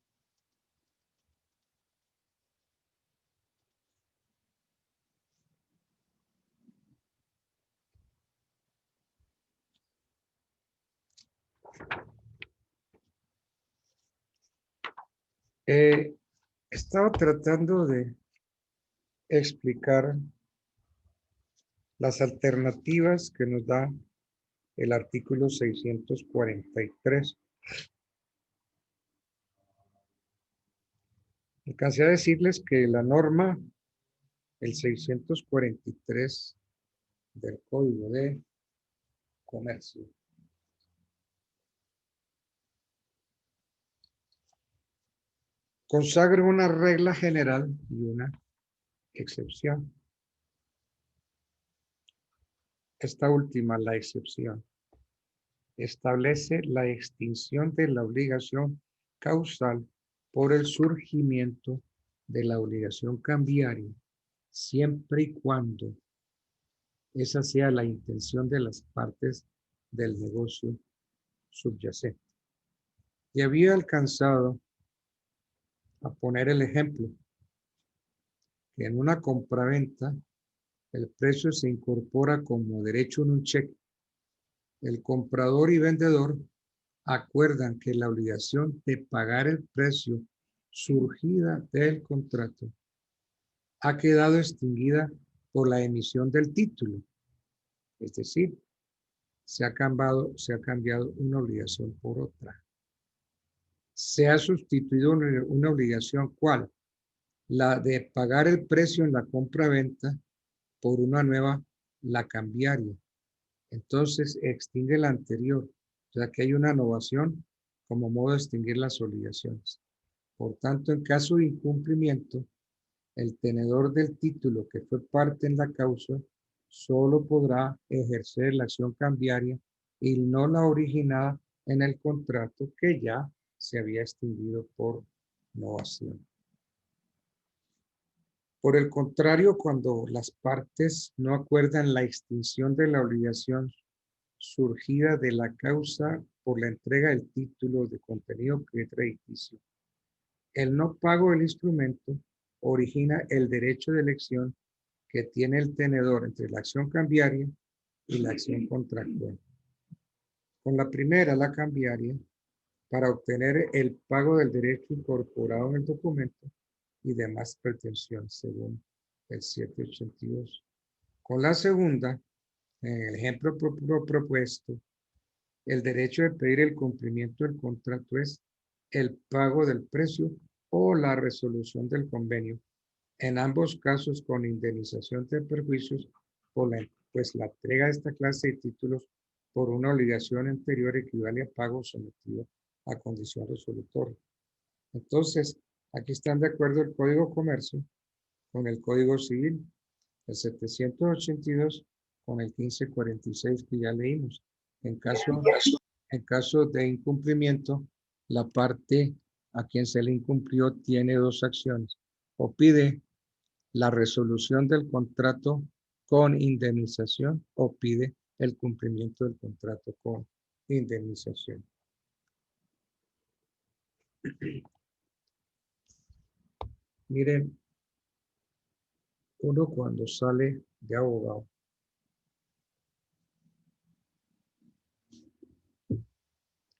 S3: Estaba tratando de explicar las alternativas que nos da el artículo 643. Alcancé a decirles que la norma, el 643 del Código de Comercio, consagra una regla general y una excepción. Esta última, la excepción, establece la extinción de la obligación causal por el surgimiento de la obligación cambiaria, siempre y cuando esa sea la intención de las partes del negocio subyacente. Y había alcanzado a poner el ejemplo que en una compraventa el precio se incorpora como derecho en un cheque. El comprador y vendedor acuerdan que la obligación de pagar el precio surgida del contrato ha quedado extinguida por la emisión del título. Es decir, se ha cambiado una obligación por otra. Se ha sustituido una obligación, ¿cuál? La de pagar el precio en la compra-venta por una nueva, la cambiaria. Entonces extingue la anterior. O sea que hay una innovación como modo de extinguir las obligaciones. Por tanto, en caso de incumplimiento, el tenedor del título que fue parte en la causa solo podrá ejercer la acción cambiaria y no la originada en el contrato que ya se había extinguido por novación. Por el contrario, cuando las partes no acuerdan la extinción de la obligación surgida de la causa por la entrega del título de contenido crediticio, el no pago del instrumento origina el derecho de elección que tiene el tenedor entre la acción cambiaria y la acción contractual. Con la primera, la cambiaria, para obtener el pago del derecho incorporado en el documento y demás pretensiones, según el 782. Con la segunda, en el ejemplo propuesto, el derecho de pedir el cumplimiento del contrato es el pago del precio o la resolución del convenio, en ambos casos con indemnización de perjuicios por la entrega de esta clase de títulos por una obligación anterior equivale a pago sometido a condición resolutoria. Entonces, aquí están de acuerdo el Código de Comercio con el Código Civil, el 782 con el 1546 que ya leímos. En caso de incumplimiento, la parte a quien se le incumplió tiene dos acciones. O pide la resolución del contrato con indemnización o pide el cumplimiento del contrato con indemnización. Miren, uno cuando sale de abogado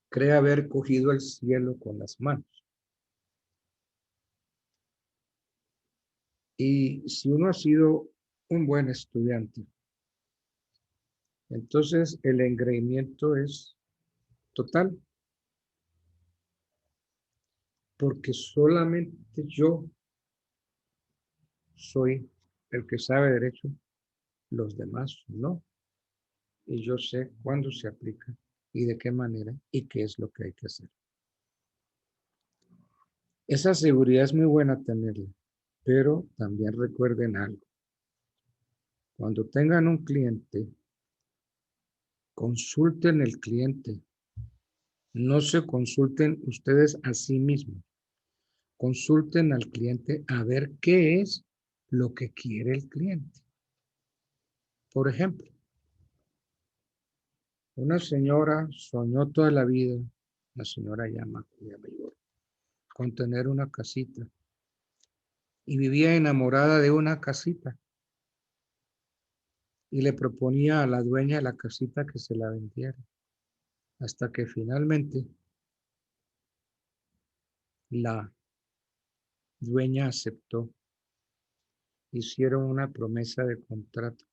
S3: cree haber cogido el cielo con las manos. Y si uno ha sido un buen estudiante, entonces el engreimiento es total. Porque solamente yo soy el que sabe derecho, los demás no. Y yo sé cuándo se aplica y de qué manera y qué es lo que hay que hacer. Esa seguridad es muy buena tenerla, pero también recuerden algo. Cuando tengan un cliente, consulten el cliente. No se consulten ustedes a sí mismos. Consulten al cliente a ver qué es lo que quiere el cliente. Por ejemplo, una señora soñó toda la vida, la señora ya mayor, con tener una casita y vivía enamorada de una casita y le proponía a la dueña de la casita que se la vendiera hasta que finalmente la dueña aceptó. Hicieron una promesa de contrato.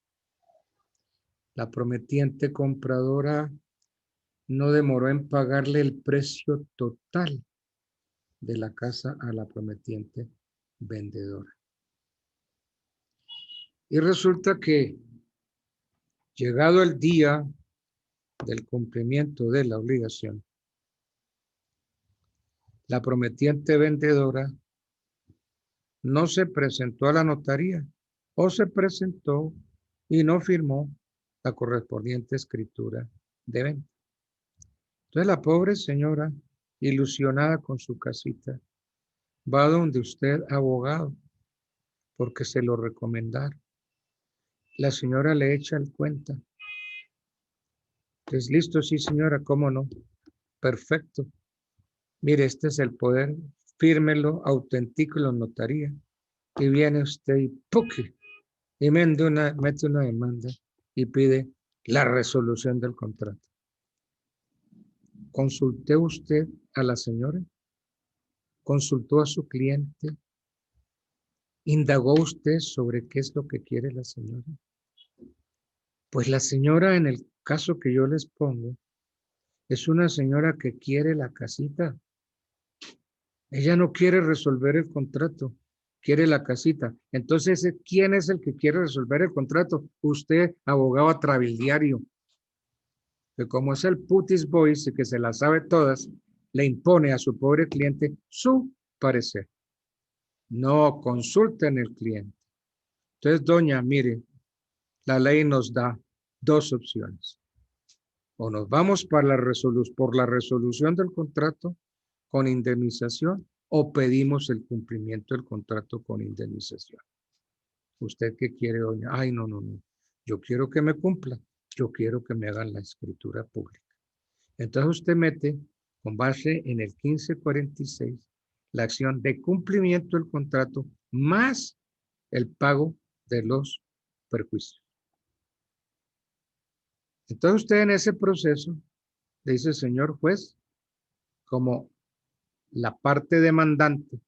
S3: La prometiente compradora no demoró en pagarle el precio total de la casa a la prometiente vendedora. Y resulta que, llegado el día del cumplimiento de la obligación, la prometiente vendedora no se presentó a la notaría o se presentó y no firmó la correspondiente escritura de venta. Entonces la pobre señora, ilusionada con su casita, va donde usted, abogado, porque se lo recomendaron. La señora le echa el cuenta. ¿Es listo? Sí, señora, ¿cómo no? Perfecto. Mire, este es el poder. Fírmelo, autentíquelo en notaría. Y viene usted y ¡puque! Y mete una demanda y pide la resolución del contrato. ¿Consultó usted a la señora? ¿Consultó a su cliente? ¿Indagó usted sobre qué es lo que quiere la señora? Pues la señora, en el caso que yo les pongo, es una señora que quiere la casita. Ella no quiere resolver el contrato. quiere la casita. Entonces, ¿quién es el que quiere resolver el contrato? Usted, abogado atrabildiario, que como es el putis voice, que se las sabe todas, le impone a su pobre cliente su parecer. No consulten el cliente. Entonces, doña, mire, la ley nos da dos opciones. O nos vamos por la resolución del contrato con indemnización o pedimos el cumplimiento del contrato con indemnización. ¿Usted qué quiere, doña? Ay, no, no, no. Yo quiero que me cumpla. Yo quiero que me hagan la escritura pública. Entonces usted mete, con base en el 1546, la acción de cumplimiento del contrato más el pago de los perjuicios. Entonces usted en ese proceso le dice, señor juez, como la parte demandante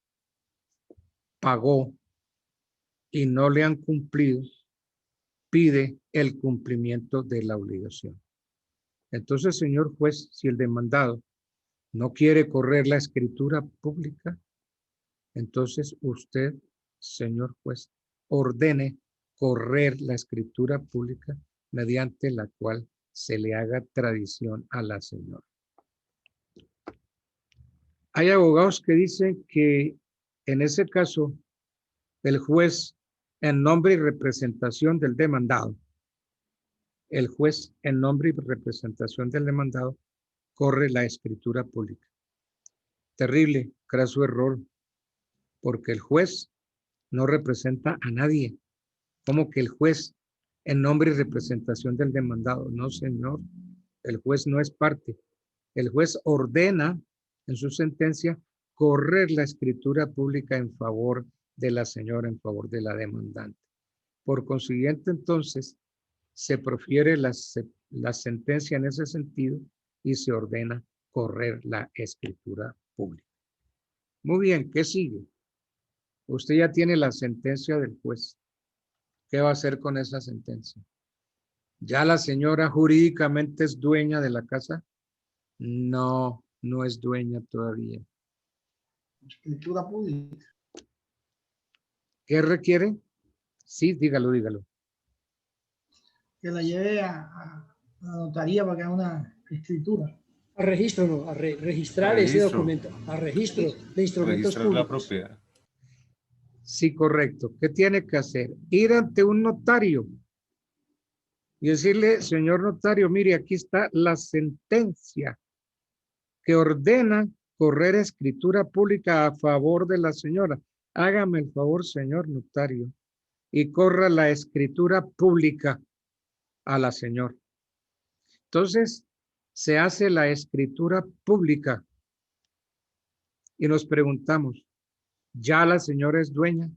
S3: pagó y no le han cumplido, pide el cumplimiento de la obligación. Entonces, señor juez, si el demandado no quiere correr la escritura pública, entonces usted, señor juez, ordene correr la escritura pública mediante la cual se le haga tradición a la señora. Hay abogados que dicen que en ese caso el juez, en nombre y representación del demandado, el juez, en nombre y representación del demandado, corre la escritura pública. Terrible, craso error, porque el juez no representa a nadie. ¿Cómo que el juez, en nombre y representación del demandado? No, señor, el juez no es parte. El juez ordena en su sentencia correr la escritura pública en favor de la señora, en favor de la demandante. Por consiguiente, entonces, se profiere la sentencia en ese sentido y se ordena correr la escritura pública. Muy bien, ¿qué sigue? Usted ya tiene la sentencia del juez. ¿Qué va a hacer con esa sentencia? ¿Ya la señora jurídicamente es dueña de la casa? No, no es dueña todavía.
S6: Escritura pública.
S3: ¿Qué requiere? Sí, dígalo, dígalo.
S6: Que la lleve a la notaría para que haga una escritura.
S7: A registro, no, a registrar ese documento, a registro de instrumentos
S8: Registrar la
S7: públicos.
S8: propiedad.
S3: Sí, correcto. ¿Qué tiene que hacer? Ir ante un notario y decirle, señor notario, mire, aquí está la sentencia que ordena correr escritura pública a favor de la señora. Hágame el favor, señor notario, y corra la escritura pública a la señora. Entonces, se hace la escritura pública y nos preguntamos, ¿ya la señora es dueña?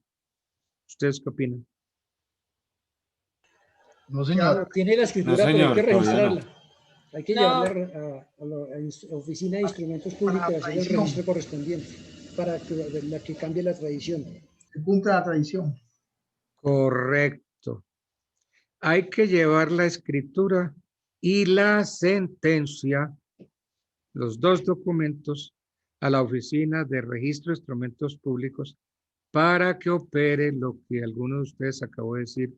S3: ¿Ustedes qué opinan?
S6: No,
S7: Claro,
S6: señor.
S7: tiene la escritura,
S8: No,
S7: pero hay
S8: señor,
S7: que
S8: todavía no.
S7: registrarla. Hay que
S5: No.
S7: llevarla a la oficina de instrumentos públicos a hacer el registro correspondiente para que cambie la tradición.
S6: Se cumpla la tradición.
S3: Correcto. Hay que llevar la escritura y la sentencia, los dos documentos, a la oficina de registro de instrumentos públicos para que opere lo que alguno de ustedes acabó de decir,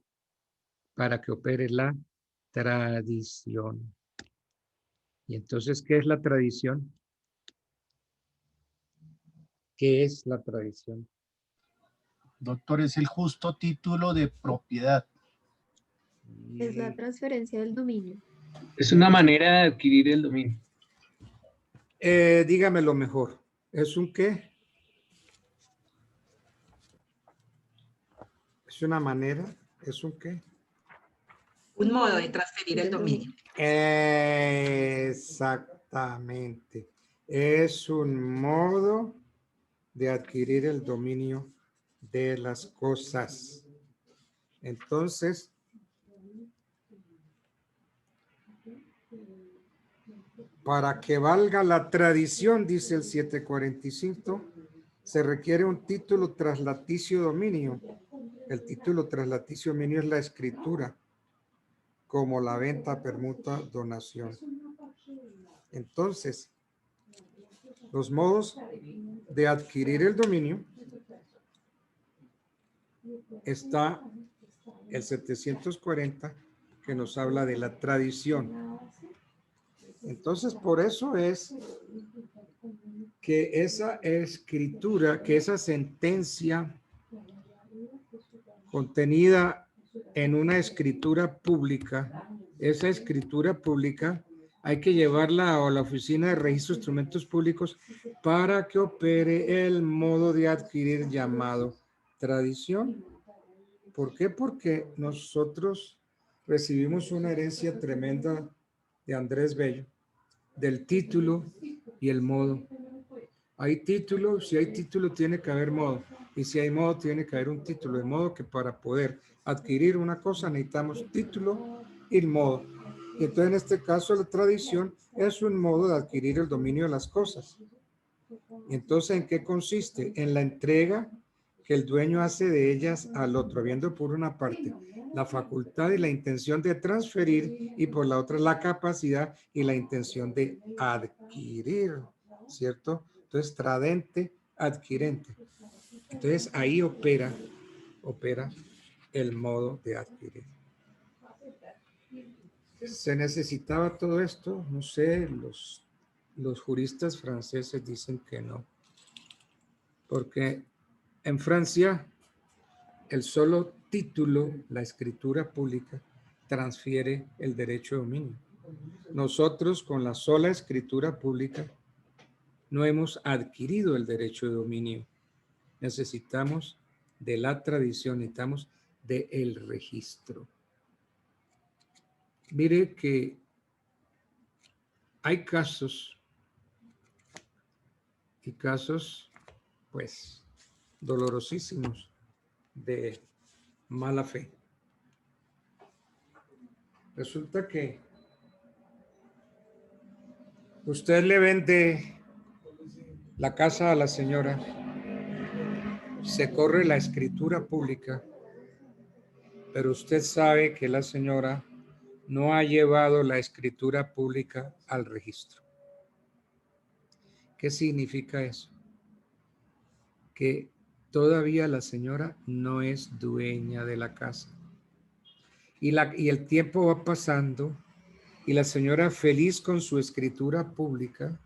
S3: para que opere la tradición. Y entonces, ¿qué es la tradición? ¿Qué es la tradición?
S9: Doctor, es el justo título de propiedad.
S10: Es la transferencia del dominio.
S1: Es una manera de adquirir el dominio.
S3: Dígamelo mejor. ¿Es un qué? ¿Es una manera? ¿Es un qué?
S5: Un modo de transferir el dominio.
S3: Exactamente. Es un modo de adquirir el dominio de las cosas. Entonces, para que valga la tradición, dice el 745, se requiere un título traslaticio dominio. El título traslaticio dominio es la escritura, como la venta, permuta, donación. Entonces, los modos de adquirir el dominio está el 740 que nos habla de la tradición. Entonces, por eso es que esa escritura, que esa sentencia contenida en una escritura pública, esa escritura pública hay que llevarla a la Oficina de Registro de Instrumentos Públicos para que opere el modo de adquirir llamado tradición. ¿Por qué? Porque nosotros recibimos una herencia tremenda de Andrés Bello, del título y el modo. Hay título, si hay título tiene que haber modo, y si hay modo tiene que haber un título, de modo que para poder adquirir una cosa necesitamos título y modo. Y entonces en este caso la tradición es un modo de adquirir el dominio de las cosas. Y entonces ¿en qué consiste? En la entrega que el dueño hace de ellas al otro, habiendo por una parte la facultad y la intención de transferir y por la otra la capacidad y la intención de adquirir, ¿cierto? Entonces, tradente, adquirente. Entonces, ahí opera el modo de adquirir. ¿Se necesitaba todo esto? No sé, los juristas franceses dicen que no. Porque en Francia, el solo título, la escritura pública, transfiere el derecho de dominio. Nosotros, con la sola escritura pública, no hemos adquirido el derecho de dominio. Necesitamos de la tradición, necesitamos del registro. Mire que hay casos y casos, pues, dolorosísimos de mala fe. Resulta que usted le vende la casa a la señora, se corre la escritura pública, pero usted sabe que la señora no ha llevado la escritura pública al registro. ¿Qué significa eso? Que todavía la señora no es dueña de la casa. Y el tiempo va pasando y la señora feliz con su escritura pública,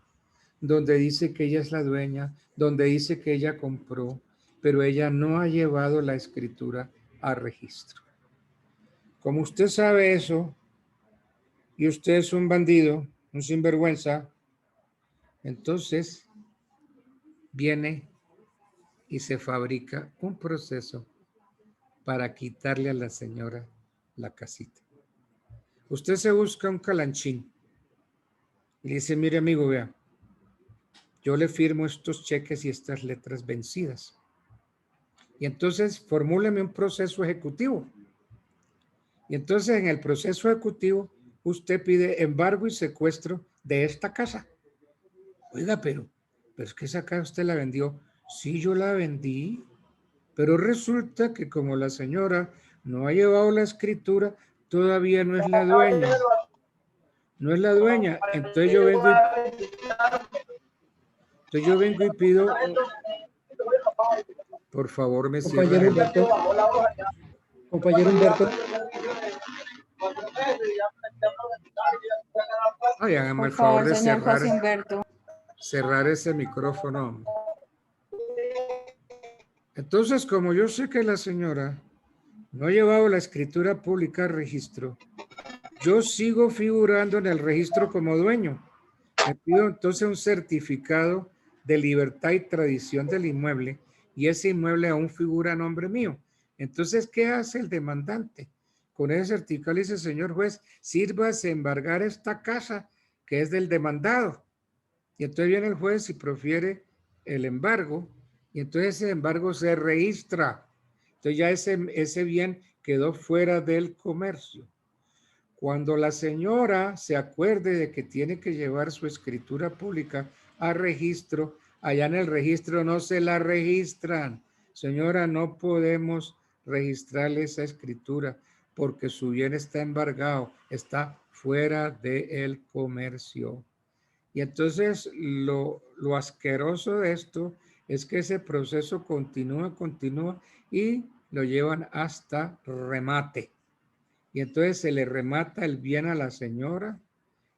S3: donde dice que ella es la dueña, donde dice que ella compró, pero ella no ha llevado la escritura a registro. Como usted sabe eso, y usted es un bandido, un sinvergüenza, entonces viene y se fabrica un proceso para quitarle a la señora la casita. Usted se busca un calanchín y le dice, mire amigo, vea, yo le firmo estos cheques y estas letras vencidas. Y entonces formúleme un proceso ejecutivo. Y entonces en el proceso ejecutivo usted pide embargo y secuestro de esta casa. Oiga, pero es que esa casa usted la vendió. Sí, yo la vendí, pero resulta que como la señora no ha llevado la escritura, todavía no es la dueña. No es la dueña. Entonces yo vengo y pido, por favor, me cierra.
S7: Compañero Humberto. Compañero Humberto.
S3: Ay, hágame el favor de cerrar ese micrófono. Entonces, como yo sé que la señora no ha llevado la escritura pública al registro, yo sigo figurando en el registro como dueño. Me pido entonces un certificado de libertad y tradición del inmueble y ese inmueble aún figura a nombre mío. Entonces, ¿qué hace el demandante? Con ese certificado le dice, señor juez, sírvase embargar esta casa que es del demandado. Y entonces viene el juez y profiere el embargo y entonces ese embargo se registra. Entonces ya ese bien quedó fuera del comercio. Cuando la señora se acuerde de que tiene que llevar su escritura pública a registro, allá en el registro no se la registran. Señora, no podemos registrarle esa escritura porque su bien está embargado, está fuera del comercio. Y entonces lo asqueroso de esto es que ese proceso continúa y lo llevan hasta remate. Y entonces se le remata el bien a la señora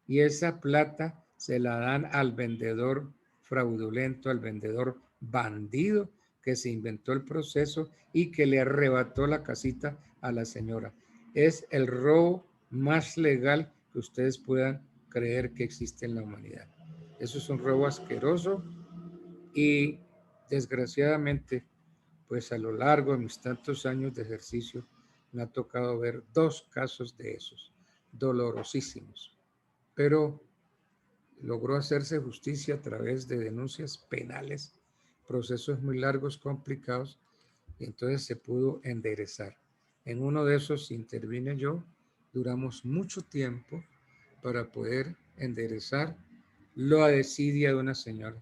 S3: y esa plata se la dan al vendedor fraudulento, al vendedor bandido que se inventó el proceso y que le arrebató la casita a la señora. Es el robo más legal que ustedes puedan creer que existe en la humanidad. Eso es un robo asqueroso y desgraciadamente, pues a lo largo de mis tantos años de ejercicio, me ha tocado ver 2 casos de esos, dolorosísimos. Pero logró hacerse justicia a través de denuncias penales, procesos muy largos, complicados, y entonces se pudo enderezar. En uno de esos intervine yo, duramos mucho tiempo para poder enderezar la desidia de una señora,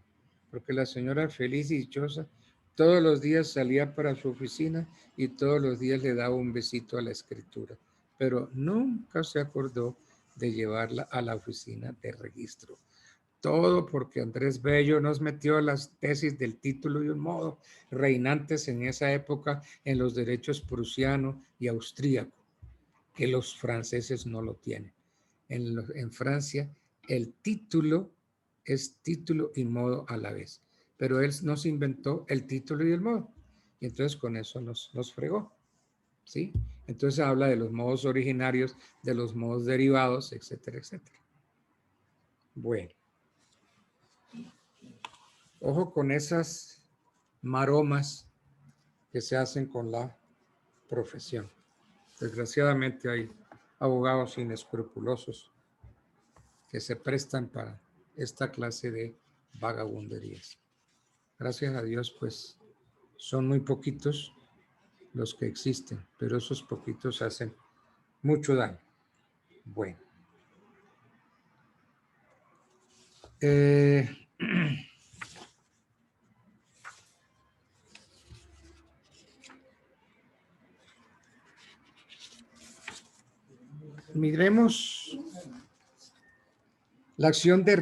S3: porque la señora feliz y dichosa todos los días salía para su oficina y todos los días le daba un besito a la escritura, pero nunca se acordó de llevarla a la oficina de registro. Todo porque Andrés Bello nos metió las tesis del título de un modo reinantes en esa época en los derechos prusiano y austríaco, que los franceses no lo tienen. En Francia el título es título y modo a la vez, pero él nos inventó el título y el modo, y entonces con eso nos fregó, ¿sí? Entonces habla de los modos originarios, de los modos derivados, etcétera, etcétera. Bueno. Ojo con esas maromas que se hacen con la profesión. Desgraciadamente hay abogados inescrupulosos que se prestan para esta clase de vagabunderías. Gracias a Dios, pues son muy poquitos los que existen, pero esos poquitos hacen mucho daño. Bueno. Miremos la acción de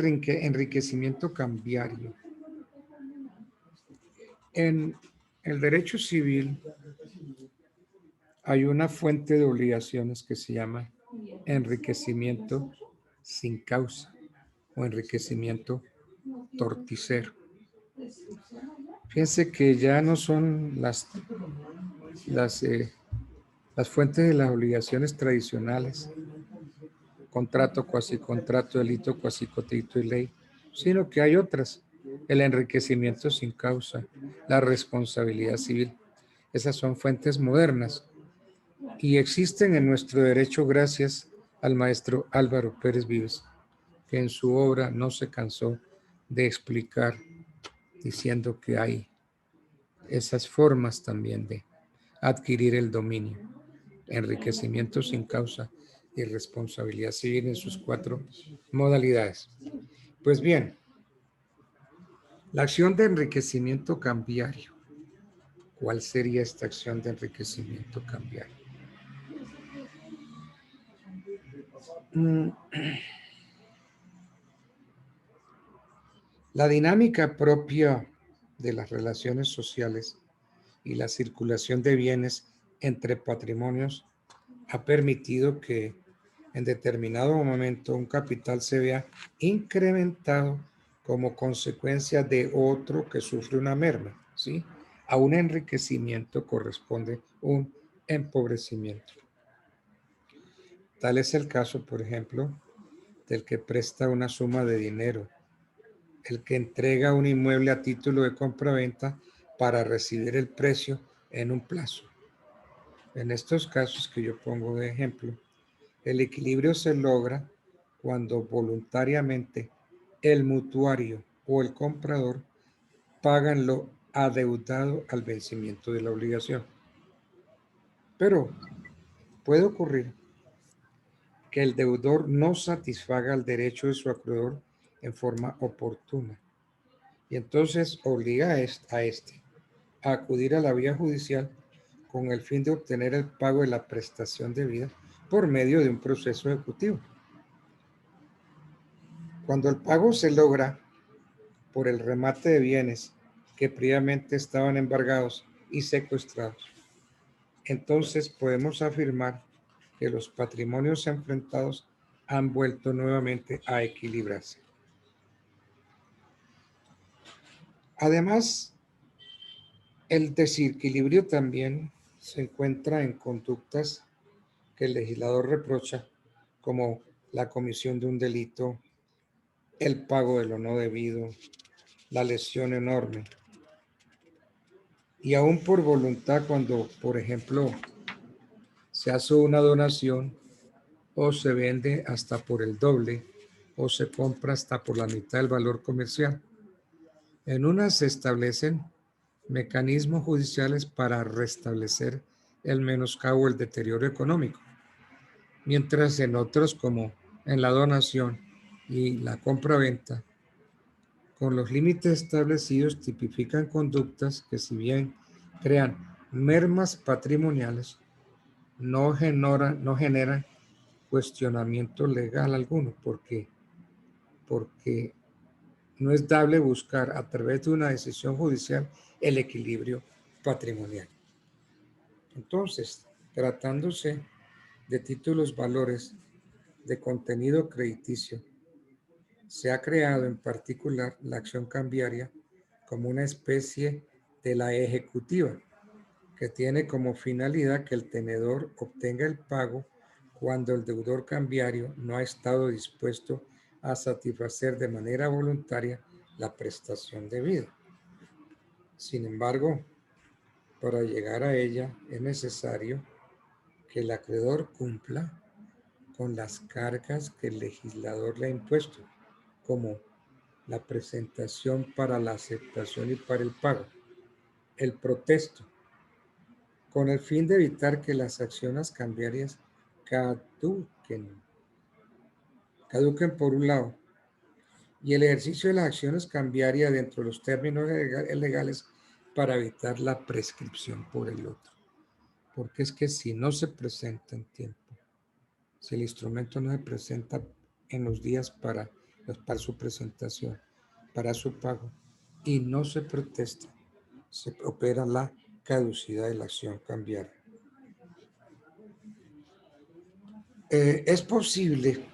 S3: enriquecimiento cambiario. En el derecho civil hay una fuente de obligaciones que se llama enriquecimiento sin causa o enriquecimiento torticero. Fíjense que ya no son las fuentes de las obligaciones tradicionales, contrato, cuasi contrato, delito, cuasi cotito y ley, sino que hay otras, el enriquecimiento sin causa, la responsabilidad civil. Esas son fuentes modernas y existen en nuestro derecho gracias al maestro Álvaro Pérez Vives, que en su obra no se cansó de explicar, diciendo que hay esas formas también de adquirir el dominio, enriquecimiento sin causa y responsabilidad civil en sus 4 modalidades. Pues bien, la acción de enriquecimiento cambiario. ¿Cuál sería esta acción de enriquecimiento cambiario? La dinámica propia de las relaciones sociales y la circulación de bienes entre patrimonios ha permitido que en determinado momento un capital se vea incrementado como consecuencia de otro que sufre una merma, ¿sí? A un enriquecimiento corresponde un empobrecimiento. Tal es el caso, por ejemplo, del que presta una suma de dinero, el que entrega un inmueble a título de compraventa para recibir el precio en un plazo. En estos casos que yo pongo de ejemplo, el equilibrio se logra cuando voluntariamente el mutuario o el comprador pagan lo adeudado al vencimiento de la obligación. Pero puede ocurrir que el deudor no satisfaga el derecho de su acreedor en forma oportuna y entonces obliga a este a acudir a la vía judicial con el fin de obtener el pago de la prestación debida por medio de un proceso ejecutivo. Cuando el pago se logra por el remate de bienes que previamente estaban embargados y secuestrados, entonces podemos afirmar que los patrimonios enfrentados han vuelto nuevamente a equilibrarse. Además, el desequilibrio también se encuentra en conductas que el legislador reprocha, como la comisión de un delito, el pago de lo no debido, la lesión enorme. Y aún por voluntad, cuando, por ejemplo, se hace una donación o se vende hasta por el doble o se compra hasta por la mitad del valor comercial. En unas se establecen mecanismos judiciales para restablecer el menoscabo o el deterioro económico, mientras en otros, como en la donación y la compra-venta, con los límites establecidos tipifican conductas que, si bien crean mermas patrimoniales, no generan cuestionamiento legal alguno, porque no es dable buscar a través de una decisión judicial el equilibrio patrimonial. Entonces, tratándose de títulos valores de contenido crediticio, se ha creado en particular la acción cambiaria como una especie de la ejecutiva, que tiene como finalidad que el tenedor obtenga el pago cuando el deudor cambiario no ha estado dispuesto a satisfacer de manera voluntaria la prestación debida. Sin embargo, para llegar a ella es necesario que el acreedor cumpla con las cargas que el legislador le ha impuesto, como la presentación para la aceptación y para el pago, el protesto, con el fin de evitar que las acciones cambiarias caduquen por un lado, y el ejercicio de las acciones cambiarias dentro de los términos legales para evitar la prescripción por el otro. Porque es que si no se presenta en tiempo, si el instrumento no se presenta en los días para su presentación, para su pago, y no se protesta, se opera la caducidad de la acción cambiaria. Es posible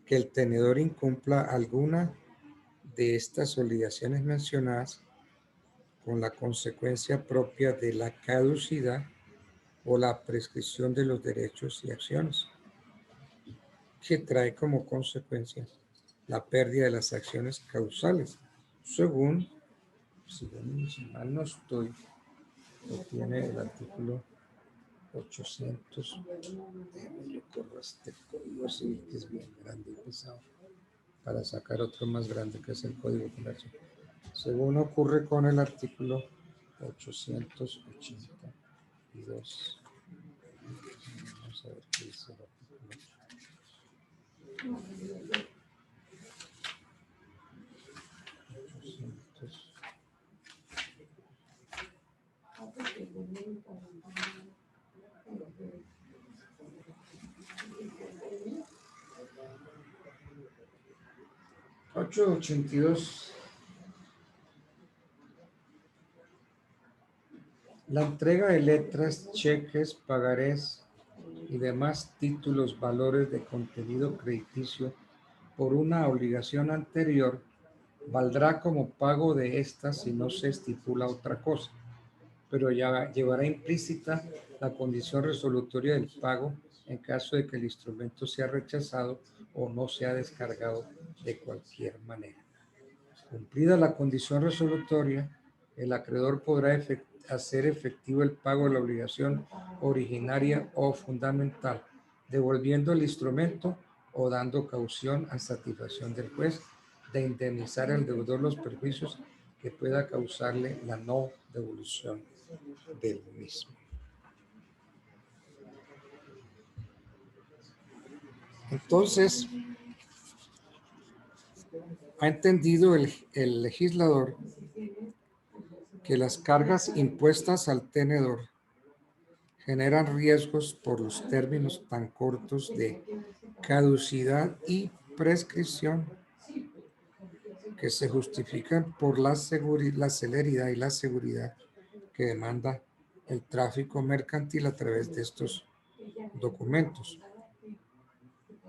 S3: que el tenedor incumpla alguna de estas obligaciones mencionadas con la consecuencia propia de la caducidad o la prescripción de los derechos y acciones, que trae como consecuencia la pérdida de las acciones causales, según si mal no estoy, lo tiene el artículo 800. Yo corro este código civil que es bien grande y pesado para sacar otro más grande que es el Código Comercial. Según ocurre con el artículo 882. Vamos a ver qué dice el artículo 882. La entrega de letras, cheques, pagarés y demás títulos, valores de contenido crediticio por una obligación anterior valdrá como pago de esta si no se estipula otra cosa, pero ya llevará implícita la condición resolutoria del pago en caso de que el instrumento sea rechazado o no sea descargado de cualquier manera. Cumplida la condición resolutoria, el acreedor podrá hacer efectivo el pago de la obligación originaria o fundamental, devolviendo el instrumento o dando caución a satisfacción del juez de indemnizar al deudor los perjuicios que pueda causarle la no devolución del mismo. Entonces, ha entendido el legislador que las cargas impuestas al tenedor generan riesgos por los términos tan cortos de caducidad y prescripción, que se justifican por la celeridad y la seguridad que demanda el tráfico mercantil a través de estos documentos,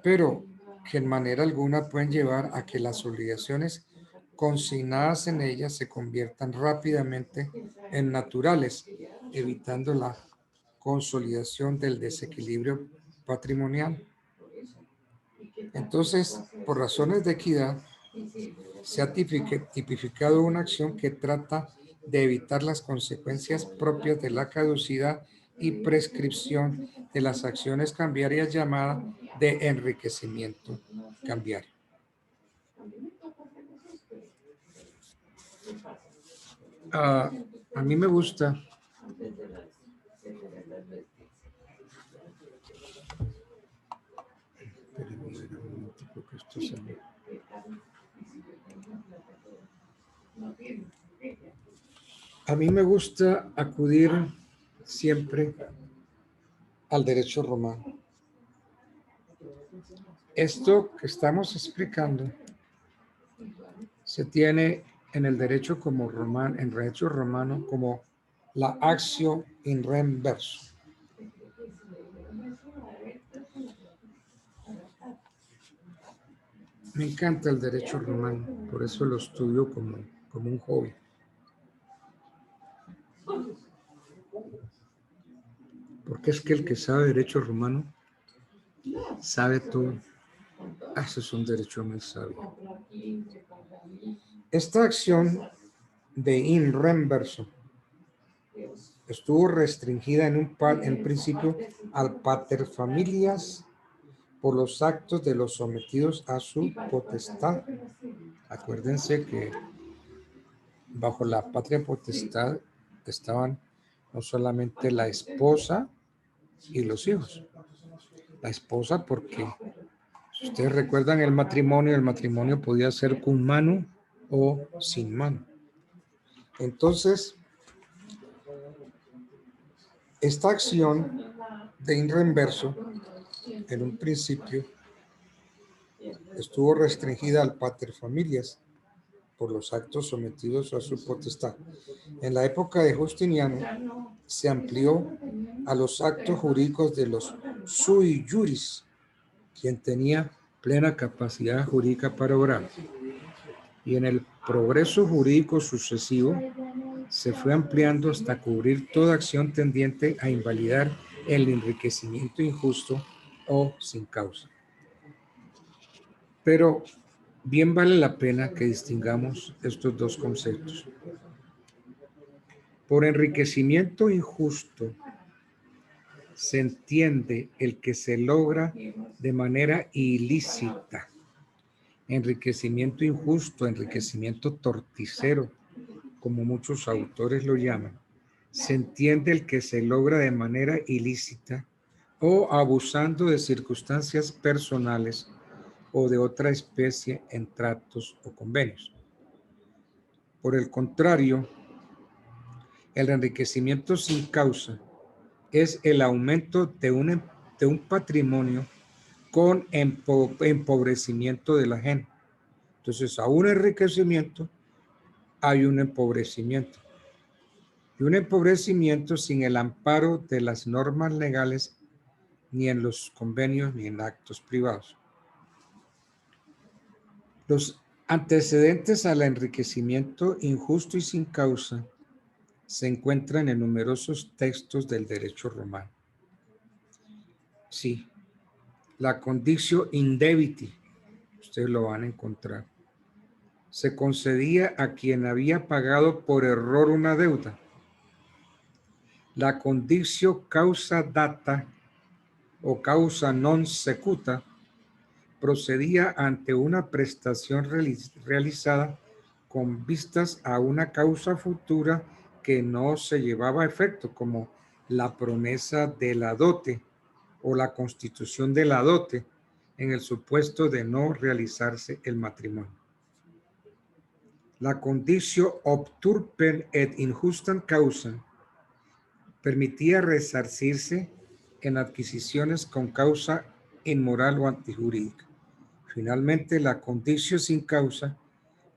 S3: pero que en manera alguna pueden llevar a que las obligaciones consignadas en ellas se conviertan rápidamente en naturales, evitando la consolidación del desequilibrio patrimonial. Entonces, por razones de equidad, se ha tipificado una acción que trata de evitar las consecuencias propias de la caducidad y prescripción de las acciones cambiarias llamada de enriquecimiento cambiario. A mí me gusta acudir siempre al derecho romano. Esto que estamos explicando se tiene en el derecho como romano, en derecho romano, como la actio in rem verso. Me encanta el derecho romano, por eso lo estudio como un hobby. Porque es que el que sabe derecho romano sabe todo. Eso es un derecho muy sabio. Esta acción de in rem verso estuvo restringida en principio al pater familias por los actos de los sometidos a su potestad. Acuérdense que bajo la patria potestad estaban no solamente la esposa y los hijos. La esposa porque, si ustedes recuerdan el matrimonio podía ser con mano o sin mano. Entonces, esta acción de in rem verso, en un principio, estuvo restringida al pater familias por los actos sometidos a su potestad. En la época de Justiniano se amplió a los actos jurídicos de los sui juris, quien tenía plena capacidad jurídica para obrar. Y en el progreso jurídico sucesivo se fue ampliando hasta cubrir toda acción tendiente a invalidar el enriquecimiento injusto o sin causa. Pero bien vale la pena que distingamos estos dos conceptos. Por enriquecimiento injusto se entiende el que se logra de manera ilícita. Enriquecimiento injusto, enriquecimiento torticero, como muchos autores lo llaman, se entiende el que se logra de manera ilícita o abusando de circunstancias personales o de otra especie en tratos o convenios. Por el contrario, el enriquecimiento sin causa es el aumento de un patrimonio con empobrecimiento de la gente. Entonces, a un enriquecimiento hay un empobrecimiento. Y un empobrecimiento sin el amparo de las normas legales, ni en los convenios, ni en actos privados. Los antecedentes al enriquecimiento injusto y sin causa se encuentran en numerosos textos del derecho romano. Sí, la conditio indebiti, ustedes lo van a encontrar, se concedía a quien había pagado por error una deuda. La conditio causa data o causa non secuta procedía ante una prestación realizada con vistas a una causa futura que no se llevaba a efecto, como la promesa de la dote o la constitución de la dote en el supuesto de no realizarse el matrimonio. La conditio obturpen et injustam causam permitía resarcirse en adquisiciones con causa inmoral o antijurídica. Finalmente, la conditio sin causa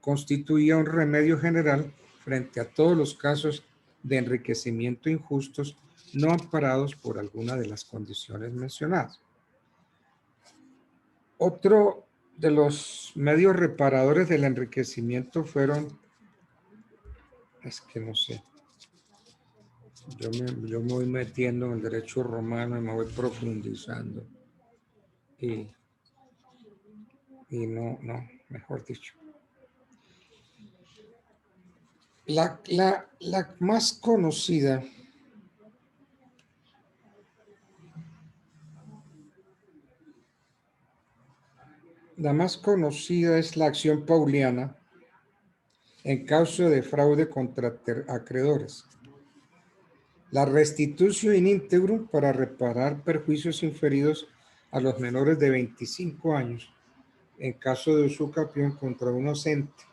S3: constituía un remedio general frente a todos los casos de enriquecimiento injustos no amparados por alguna de las condiciones mencionadas. Otro de los medios reparadores del enriquecimiento fueron, es que no sé, yo me voy metiendo en el derecho romano y me voy profundizando y no, mejor dicho. La más conocida es la acción pauliana en caso de fraude contra acreedores. La restitutio in integrum para reparar perjuicios inferidos a los menores de 25 años en caso de usucapión contra un inocente.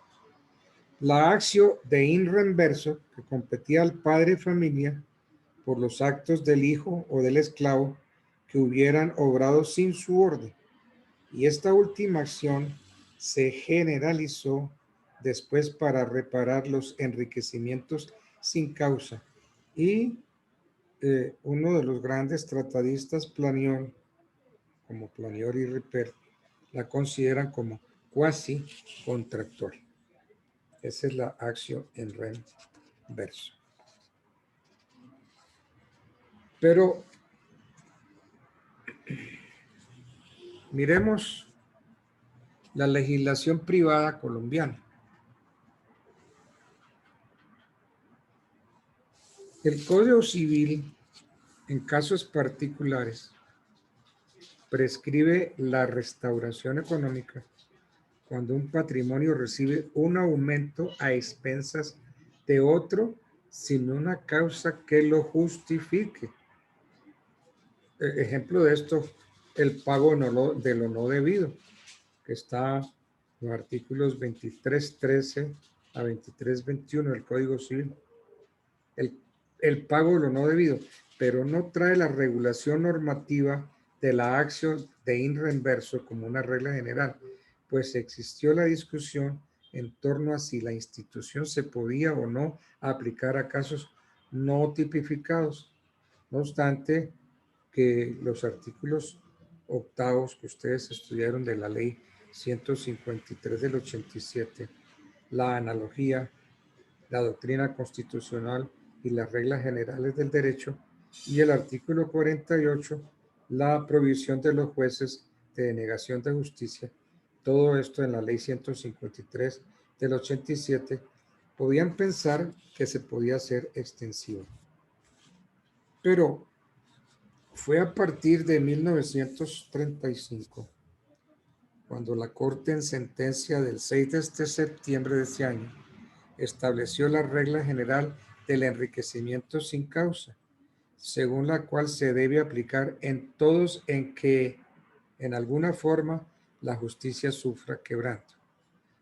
S3: La actio de in reverso que competía al padre de familia por los actos del hijo o del esclavo que hubieran obrado sin su orden. Y esta última acción se generalizó después para reparar los enriquecimientos sin causa. Y uno de los grandes tratadistas, Planión, como Planior y Ripert, la consideran como cuasi contractual. Esa es la acción en reverso. Pero miremos la legislación privada colombiana. El Código Civil, en casos particulares, prescribe la restauración económica cuando un patrimonio recibe un aumento a expensas de otro sin una causa que lo justifique. Ejemplo de esto, el pago de lo no debido, que está en los artículos 23.13 a 23.21 del Código Civil. El pago de lo no debido, pero no trae la regulación normativa de la acción de in reverso como una regla general, pues existió la discusión en torno a si la institución se podía o no aplicar a casos no tipificados. No obstante, que los artículos octavos que ustedes estudiaron de la ley 153 del 87, la analogía, la doctrina constitucional y las reglas generales del derecho, y el artículo 48, la provisión de los jueces de denegación de justicia, todo esto en la ley 153 del 87, podían pensar que se podía hacer extensivo. Pero fue a partir de 1935, cuando la Corte en sentencia del 6 de septiembre de ese año estableció la regla general del enriquecimiento sin causa, según la cual se debe aplicar en todos en que en alguna forma la justicia sufra quebranto,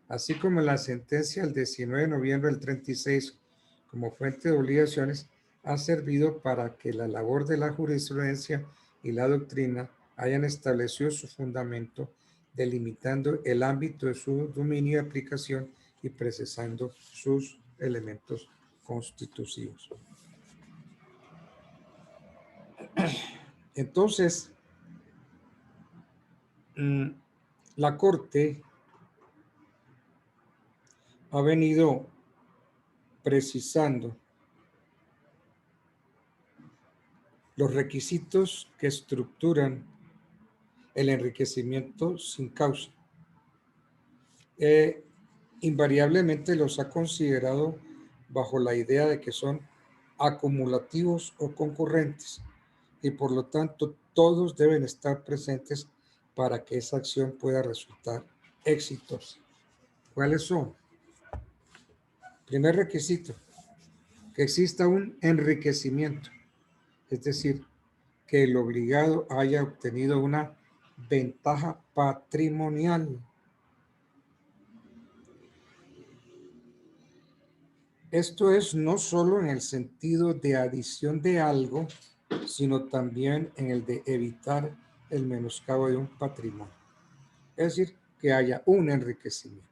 S3: así como la sentencia del 19 de noviembre del 36 como fuente de obligaciones ha servido para que la labor de la jurisprudencia y la doctrina hayan establecido su fundamento, delimitando el ámbito de su dominio y aplicación y precisando sus elementos constitutivos. Entonces, la Corte ha venido precisando los requisitos que estructuran el enriquecimiento sin causa. Invariablemente los ha considerado bajo la idea de que son acumulativos o concurrentes y por lo tanto todos deben estar presentes para que esa acción pueda resultar exitosa. ¿Cuáles son? Primer requisito, que exista un enriquecimiento, es decir, que el obligado haya obtenido una ventaja patrimonial. Esto es no solo en el sentido de adición de algo, sino también en el de evitar el menoscabo de un patrimonio. Es decir, que haya un enriquecimiento.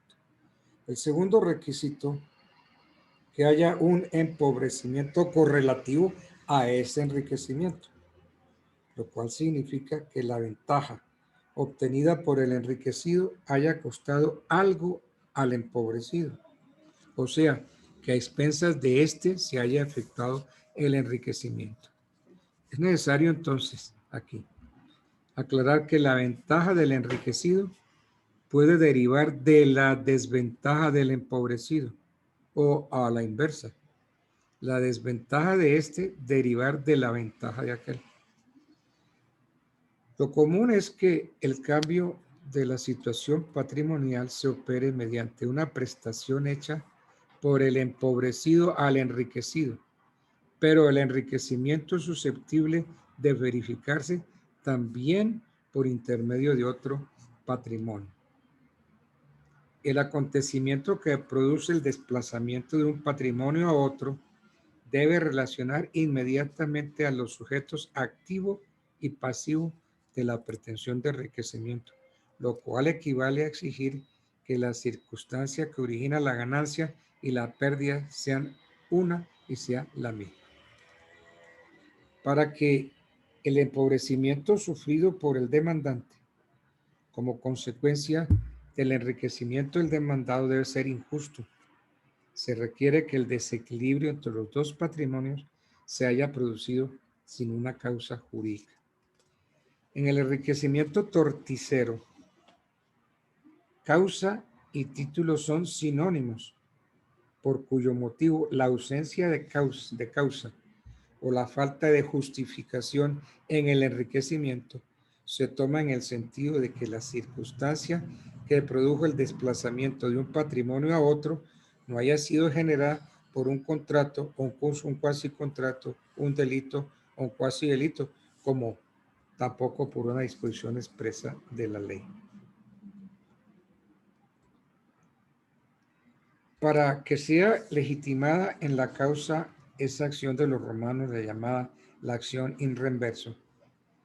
S3: El segundo requisito que haya un empobrecimiento correlativo a ese enriquecimiento, lo cual significa que la ventaja obtenida por el enriquecido haya costado algo al empobrecido. O sea, que a expensas de éste se haya efectuado el enriquecimiento. Es necesario entonces aquí aclarar que la ventaja del enriquecido puede derivar de la desventaja del empobrecido o a la inversa. La desventaja de este derivar de la ventaja de aquel. Lo común es que el cambio de la situación patrimonial se opere mediante una prestación hecha por el empobrecido al enriquecido, pero el enriquecimiento es susceptible de verificarse también por intermedio de otro patrimonio. El acontecimiento que produce el desplazamiento de un patrimonio a otro debe relacionar inmediatamente a los sujetos activo y pasivo de la pretensión de enriquecimiento, lo cual equivale a exigir que la circunstancia que origina la ganancia y la pérdida sean una y sea la misma. Para que el empobrecimiento sufrido por el demandante como consecuencia del enriquecimiento del demandado debe ser injusto, se requiere que el desequilibrio entre los dos patrimonios se haya producido sin una causa jurídica. En el enriquecimiento torticero, causa y título son sinónimos, por cuyo motivo la ausencia de causa o la falta de justificación en el enriquecimiento se toma en el sentido de que la circunstancia que produjo el desplazamiento de un patrimonio a otro no haya sido generada por un contrato o un cuasi contrato, un delito o un cuasi delito, como tampoco por una disposición expresa de la ley. Para que sea legitimada en la causa esa acción de los romanos, la llamada la acción in reverso,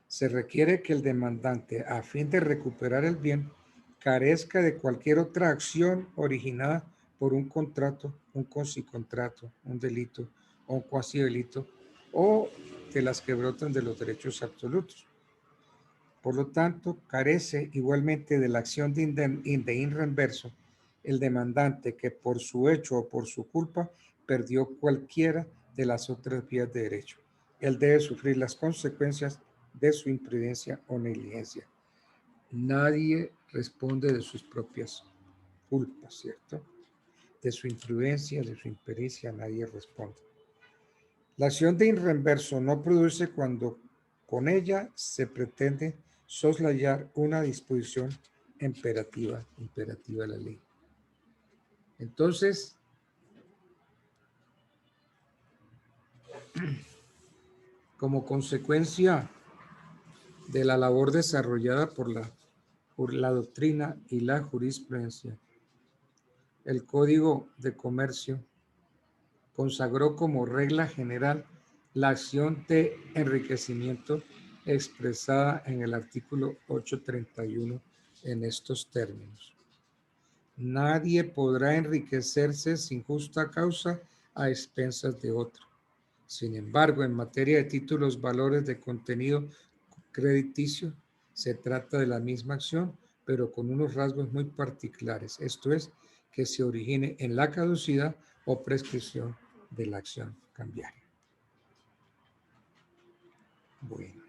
S3: se requiere que el demandante, a fin de recuperar el bien, carezca de cualquier otra acción originada por un contrato, un quasi-contrato, un delito o un cuasi-delito, o de las que brotan de los derechos absolutos. Por lo tanto, carece igualmente de la acción de in reverso el demandante que por su hecho o por su culpa perdió cualquiera de las otras vías de derecho. Él debe sufrir las consecuencias de su imprudencia o negligencia. Nadie responde de sus propias culpas, ¿cierto? De su imprudencia, de su impericia, nadie responde. La acción de in reverso no produce cuando con ella se pretende soslayar una disposición imperativa de la ley. Entonces, como consecuencia de la labor desarrollada por la doctrina y la jurisprudencia, el Código de Comercio consagró como regla general la acción de enriquecimiento expresada en el artículo 831 en estos términos. Nadie podrá enriquecerse sin justa causa a expensas de otro. Sin embargo, en materia de títulos, valores de contenido crediticio, se trata de la misma acción, pero con unos rasgos muy particulares. Esto es, que se origine en la caducidad o prescripción de la acción cambiaria. Bueno.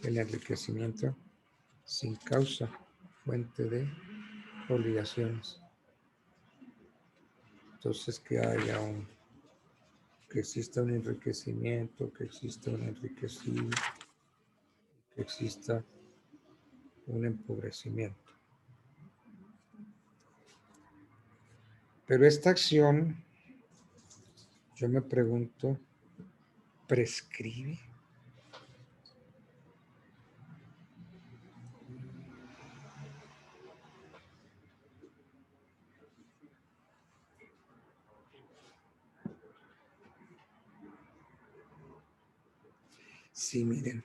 S3: El enriquecimiento sin causa, fuente de obligaciones. Entonces, que exista un enriquecimiento, que exista un enriquecido, que exista un empobrecimiento. Pero esta acción, yo me pregunto, ¿prescribe? Sí, miren.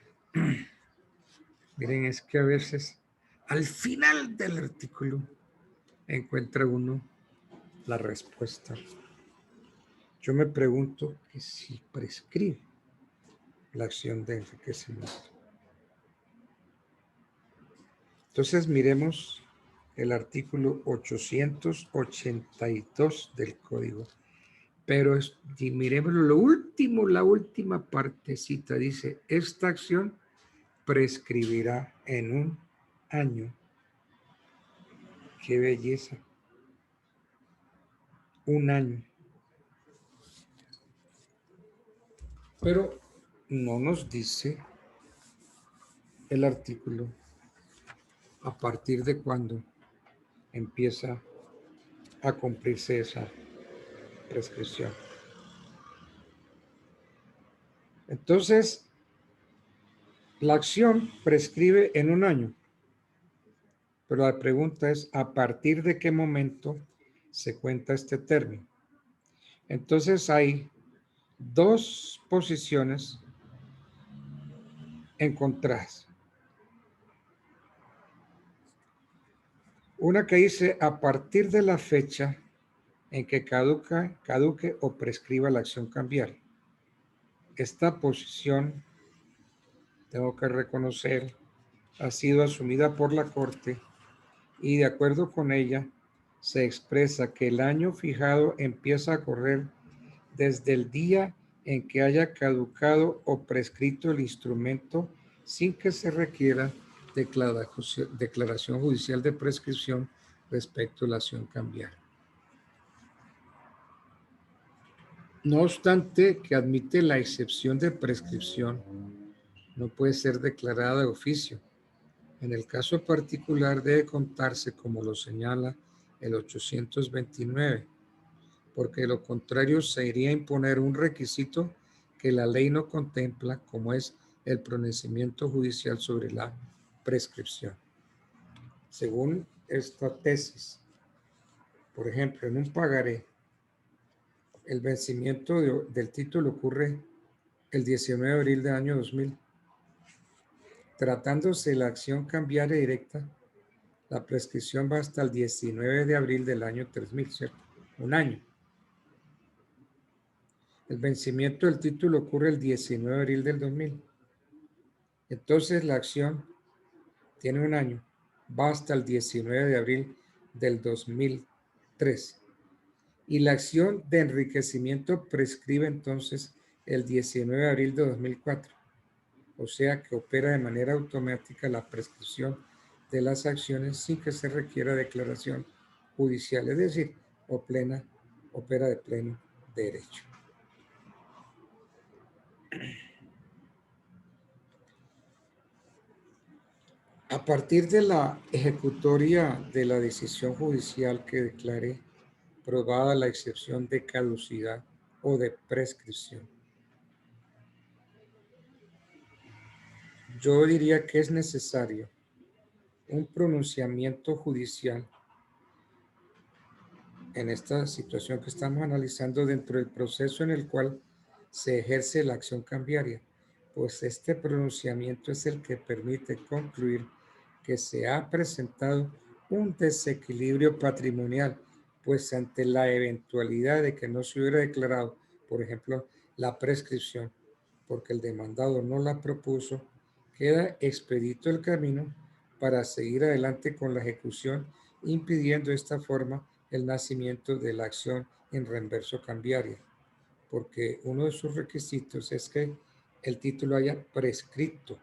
S3: Miren, es que a veces al final del artículo encuentra uno la respuesta. Yo me pregunto que si prescribe la acción de enriquecimiento. Entonces miremos el artículo 882 del código. Pero y miremos lo último, la última partecita. Dice, esta acción prescribirá en un año. ¡Qué belleza! Un año. Pero no nos dice el artículo a partir de cuándo empieza a cumplirse esa prescripción. Entonces, la acción prescribe en un año, pero la pregunta es, ¿a partir de qué momento se cuenta este término? Entonces hay dos posiciones encontradas. Una que dice a partir de la fecha en que caduque o prescriba la acción cambiar. Esta posición, tengo que reconocer, ha sido asumida por la Corte y de acuerdo con ella se expresa que el año fijado empieza a correr desde el día en que haya caducado o prescrito el instrumento sin que se requiera declaración judicial de prescripción respecto a la acción cambiar. No obstante que admite la excepción de prescripción, no puede ser declarada de oficio. En el caso particular debe contarse como lo señala el 829, porque de lo contrario se iría a imponer un requisito que la ley no contempla, como es el pronunciamiento judicial sobre la prescripción. Según esta tesis, por ejemplo, en un pagaré, el vencimiento del título ocurre el 19 de abril del año 2000. Tratándose de la acción cambiaria directa, la prescripción va hasta el 19 de abril del año 3000, ¿cierto? Un año. El vencimiento del título ocurre el 19 de abril del 2000. Entonces la acción tiene un año, va hasta el 19 de abril del 2003. Y la acción de enriquecimiento prescribe entonces el 19 de abril de 2004. O sea que opera de manera automática la prescripción de las acciones sin que se requiera declaración judicial, es decir, opera de pleno derecho. A partir de la ejecutoria de la decisión judicial que declare probada la excepción de caducidad o de prescripción, yo diría que es necesario un pronunciamiento judicial en esta situación que estamos analizando dentro del proceso en el cual se ejerce la acción cambiaria, pues este pronunciamiento es el que permite concluir que se ha presentado un desequilibrio patrimonial, pues ante la eventualidad de que no se hubiera declarado, por ejemplo, la prescripción, porque el demandado no la propuso, queda expedito el camino para seguir adelante con la ejecución, impidiendo de esta forma el nacimiento de la acción en reembolso cambiaria, porque uno de sus requisitos es que el título haya prescrito,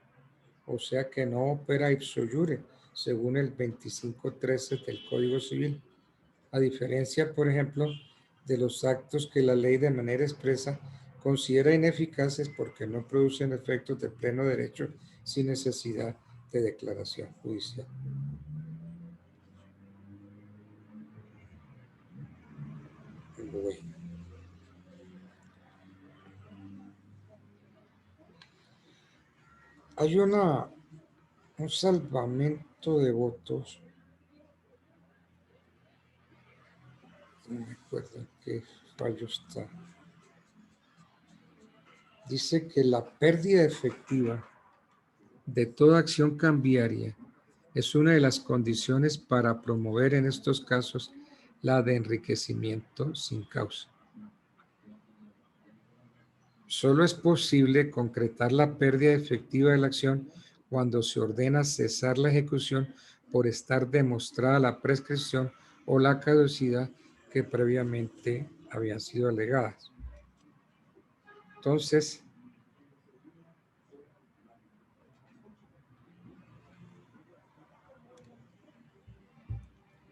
S3: o sea que no opera ipso iure, según el 2513 del Código Civil, a diferencia, por ejemplo, de los actos que la ley de manera expresa considera ineficaces porque no producen efectos de pleno derecho sin necesidad de declaración judicial. Bueno. Hay un salvamento de votos. No me acuerdo en qué fallo está. dice que la pérdida efectiva de toda acción cambiaria es una de las condiciones para promover en estos casos la de enriquecimiento sin causa. Solo es posible concretar la pérdida efectiva de la acción cuando se ordena cesar la ejecución por estar demostrada la prescripción o la caducidad que previamente habían sido alegadas. Entonces,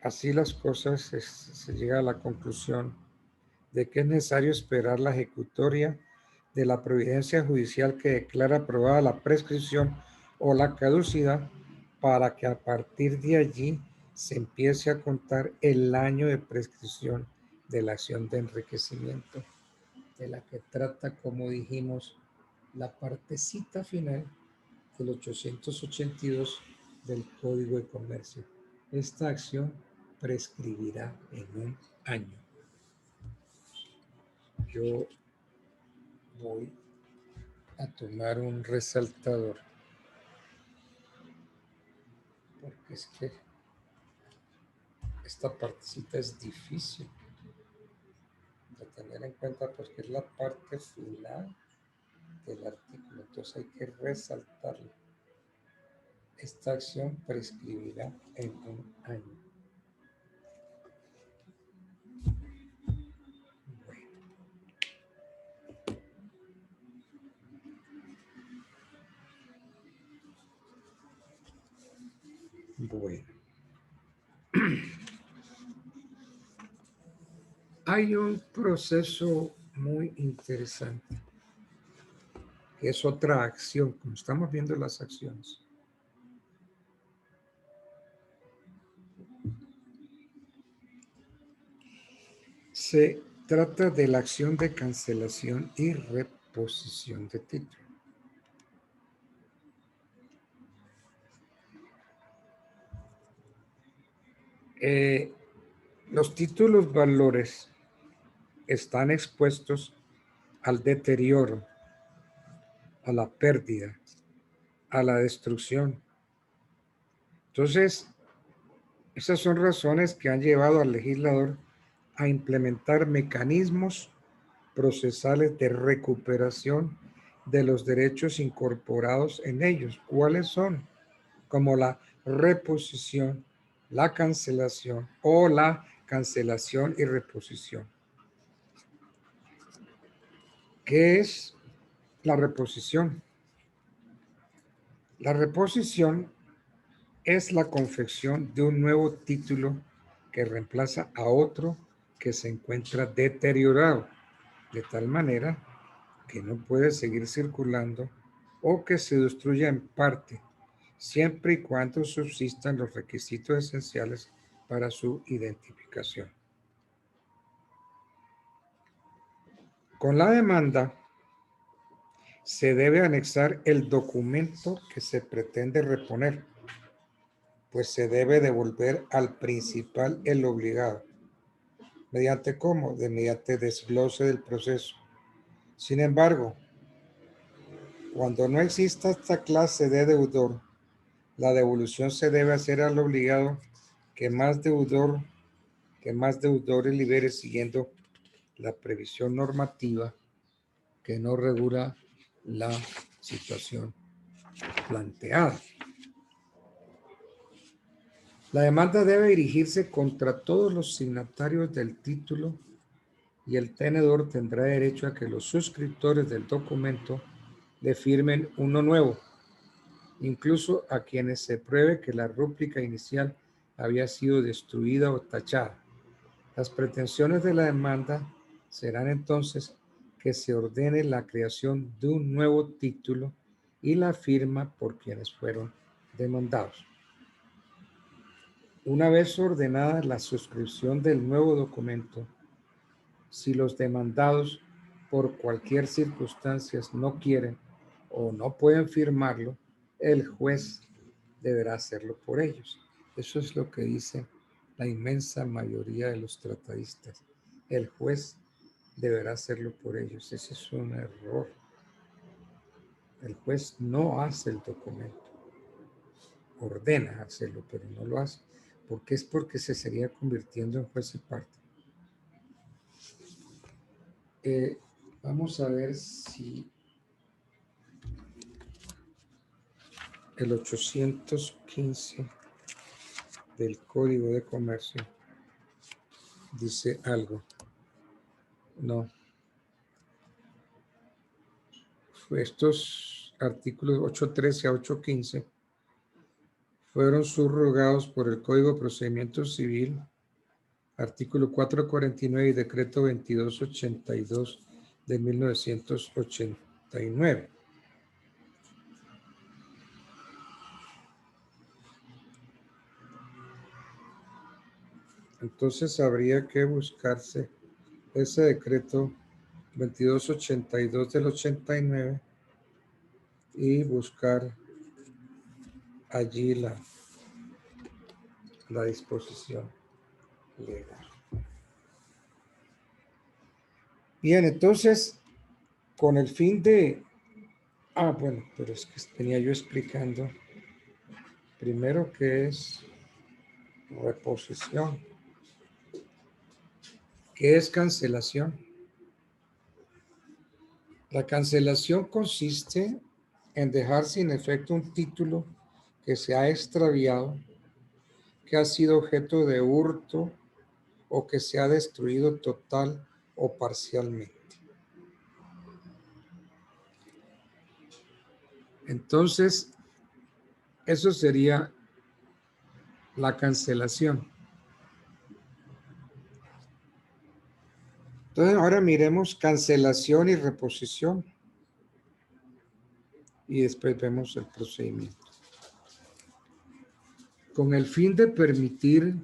S3: así las cosas, se llega a la conclusión de que es necesario esperar la ejecutoria de la providencia judicial que declara aprobada la prescripción o la caducidad para que a partir de allí se empiece a contar el año de prescripción de la acción de enriquecimiento, de la que trata, como dijimos, la partecita final del 882 del Código de Comercio. Esta acción prescribirá en un año. Yo voy a tomar un resaltador porque es que esta partecita es difícil de tener en cuenta porque es la parte final del artículo, entonces hay que resaltarlo. Esta acción prescribirá en un año. Bueno. Hay un proceso muy interesante, que es otra acción, como estamos viendo las acciones. Se trata de la acción de cancelación y reposición de título. Los títulos valores están expuestos al deterioro, a la pérdida, a la destrucción. Entonces, esas son razones que han llevado al legislador a implementar mecanismos procesales de recuperación de los derechos incorporados en ellos. ¿Cuáles son? Como la reposición, la cancelación o la cancelación y reposición. ¿Qué es la reposición? La reposición es la confección de un nuevo título que reemplaza a otro que se encuentra deteriorado, de tal manera que no puede seguir circulando o que se destruya en parte, siempre y cuando subsistan los requisitos esenciales para su identificación. Con la demanda se debe anexar el documento que se pretende reponer, pues se debe devolver al principal el obligado. ¿Mediante cómo? Mediante desglose del proceso. Sin embargo, cuando no exista esta clase de deudor, la devolución se debe hacer al obligado que más deudores libere siguiendo la previsión normativa que no regula la situación planteada. La demanda debe dirigirse contra todos los signatarios del título y el tenedor tendrá derecho a que los suscriptores del documento le firmen uno nuevo, incluso a quienes se pruebe que la rúbrica inicial había sido destruida o tachada. Las pretensiones de la demanda serán entonces que se ordene la creación de un nuevo título y la firma por quienes fueron demandados. Una vez ordenada la suscripción del nuevo documento, si los demandados por cualquier circunstancia no quieren o no pueden firmarlo, el juez deberá hacerlo por ellos. Eso es lo que dice la inmensa mayoría de los tratadistas. El juez deberá hacerlo por ellos. Ese es un error. El juez no hace el documento. Ordena hacerlo, pero no lo hace. ¿Por qué? Es porque se sería convirtiendo en juez y parte. Vamos a ver si el 815 del Código de Comercio dice algo. No. Estos artículos 813 a 815 fueron subrogados por el Código de Procedimiento Civil, artículo 449 y decreto 2282 de 1989. Entonces habría que buscarse ese decreto 2282 del 89 y buscar allí la disposición legal. Bien, entonces, con el fin de... bueno, pero es que tenía yo explicando primero qué es reposición, qué es cancelación. La cancelación consiste en dejar sin efecto un título que se ha extraviado, que ha sido objeto de hurto o que se ha destruido total o parcialmente. Entonces, eso sería la cancelación. Entonces, ahora miremos cancelación y reposición. Y después vemos el procedimiento. Con el fin de permitir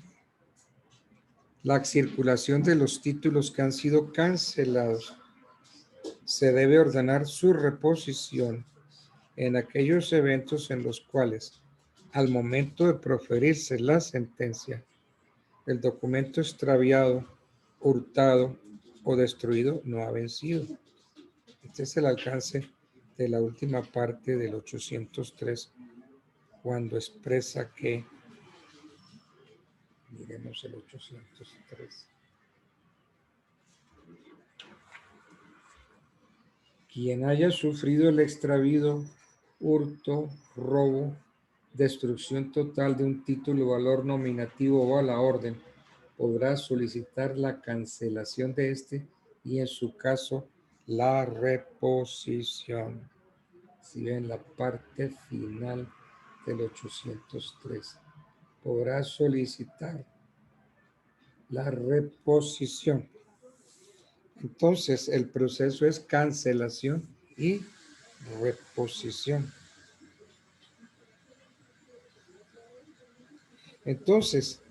S3: la circulación de los títulos que han sido cancelados, se debe ordenar su reposición en aquellos eventos en los cuales, al momento de proferirse la sentencia, el documento extraviado, hurtado o destruido no ha vencido. Este es el alcance de la última parte del 803, cuando expresa que, miremos el 803, quien haya sufrido el extravío, hurto, robo, destrucción total de un título, valor nominativo o a la orden, podrá solicitar la cancelación de este y en su caso la reposición. Si ven la parte final del 803, podrá solicitar la reposición. Entonces, el proceso es cancelación y reposición. Entonces,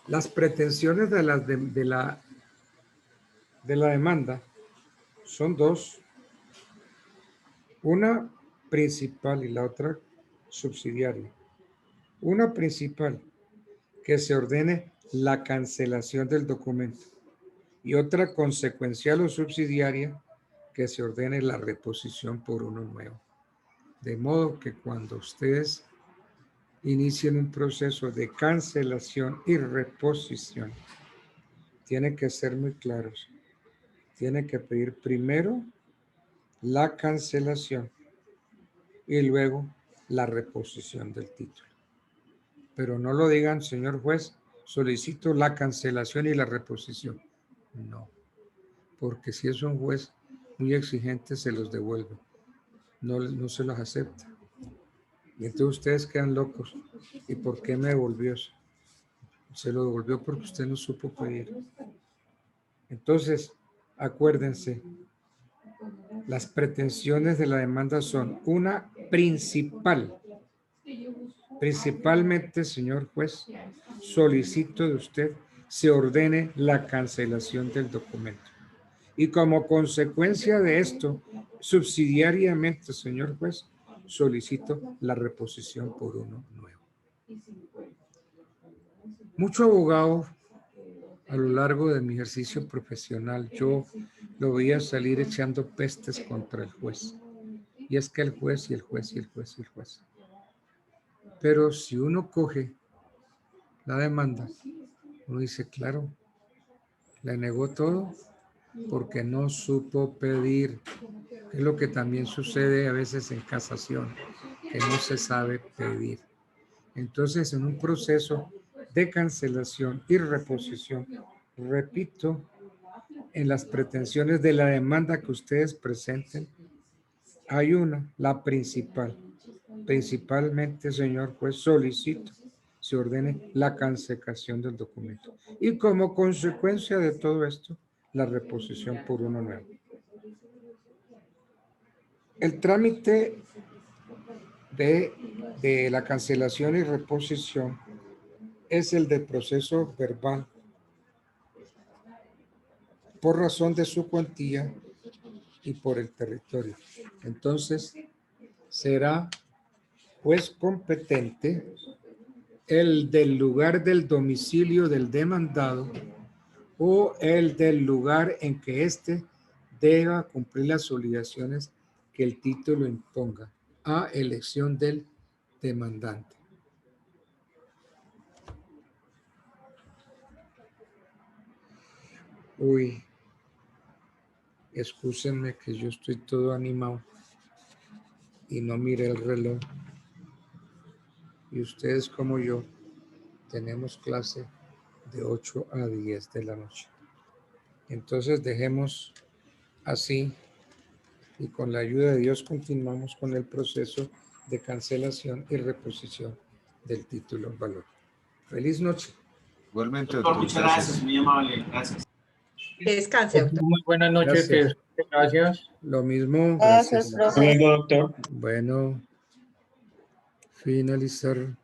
S3: las pretensiones de la demanda son dos. Una principal y la otra subsidiaria. Una principal, que se ordene la cancelación del documento. Y otra consecuencial o subsidiaria, que se ordene la reposición por uno nuevo. De modo que cuando ustedes inicien un proceso de cancelación y reposición, tienen que ser muy claros. Tienen que pedir primero la cancelación y luego la reposición del título. Pero no lo digan, señor juez, solicito la cancelación y la reposición. No, porque si es un juez muy exigente, se los devuelve. No se los acepta. Y entonces ustedes quedan locos. ¿Y por qué me devolvió eso? Se lo devolvió porque usted no supo pedir. Entonces, acuérdense, las pretensiones de la demanda son una principal. Principalmente, señor juez, solicito de usted se ordene la cancelación del documento. Y como consecuencia de esto, subsidiariamente, señor juez, solicito la reposición por uno nuevo. Mucho abogado, a lo largo de mi ejercicio profesional, yo lo veía salir echando pestes contra el juez. y es que el juez y el juez y el juez y el juez. Pero si uno coge la demanda, uno dice, claro, le negó todo porque no supo pedir. Es lo que también sucede a veces en casación, que no se sabe pedir. Entonces, en un proceso de cancelación y reposición, repito, en las pretensiones de la demanda que ustedes presenten, hay una, la principal. Principalmente, señor juez, solicito se ordene la cancelación del documento. Y como consecuencia de todo esto, la reposición por uno nuevo. El trámite de la cancelación y reposición es el del proceso verbal por razón de su cuantía y por el territorio. Entonces, será juez competente el del lugar del domicilio del demandado o el del lugar en que éste deba cumplir las obligaciones que el título imponga a elección del demandante. Uy, excúsenme que yo estoy todo animado y no miré el reloj. Y ustedes como yo tenemos clase de 8 a 10 de la noche. Entonces dejemos así y con la ayuda de Dios continuamos con el proceso de cancelación y reposición del título en valor. Feliz noche.
S8: Igualmente,
S11: Doctor, muchas gracias, muy amable, gracias.
S5: Descanse, doctor.
S12: Muy buenas noches,
S3: Gracias.
S12: gracias.
S3: Lo mismo.
S5: Gracias,
S3: Gracias.
S5: profe.
S12: Luego, doctor.
S3: Bueno, finalizar.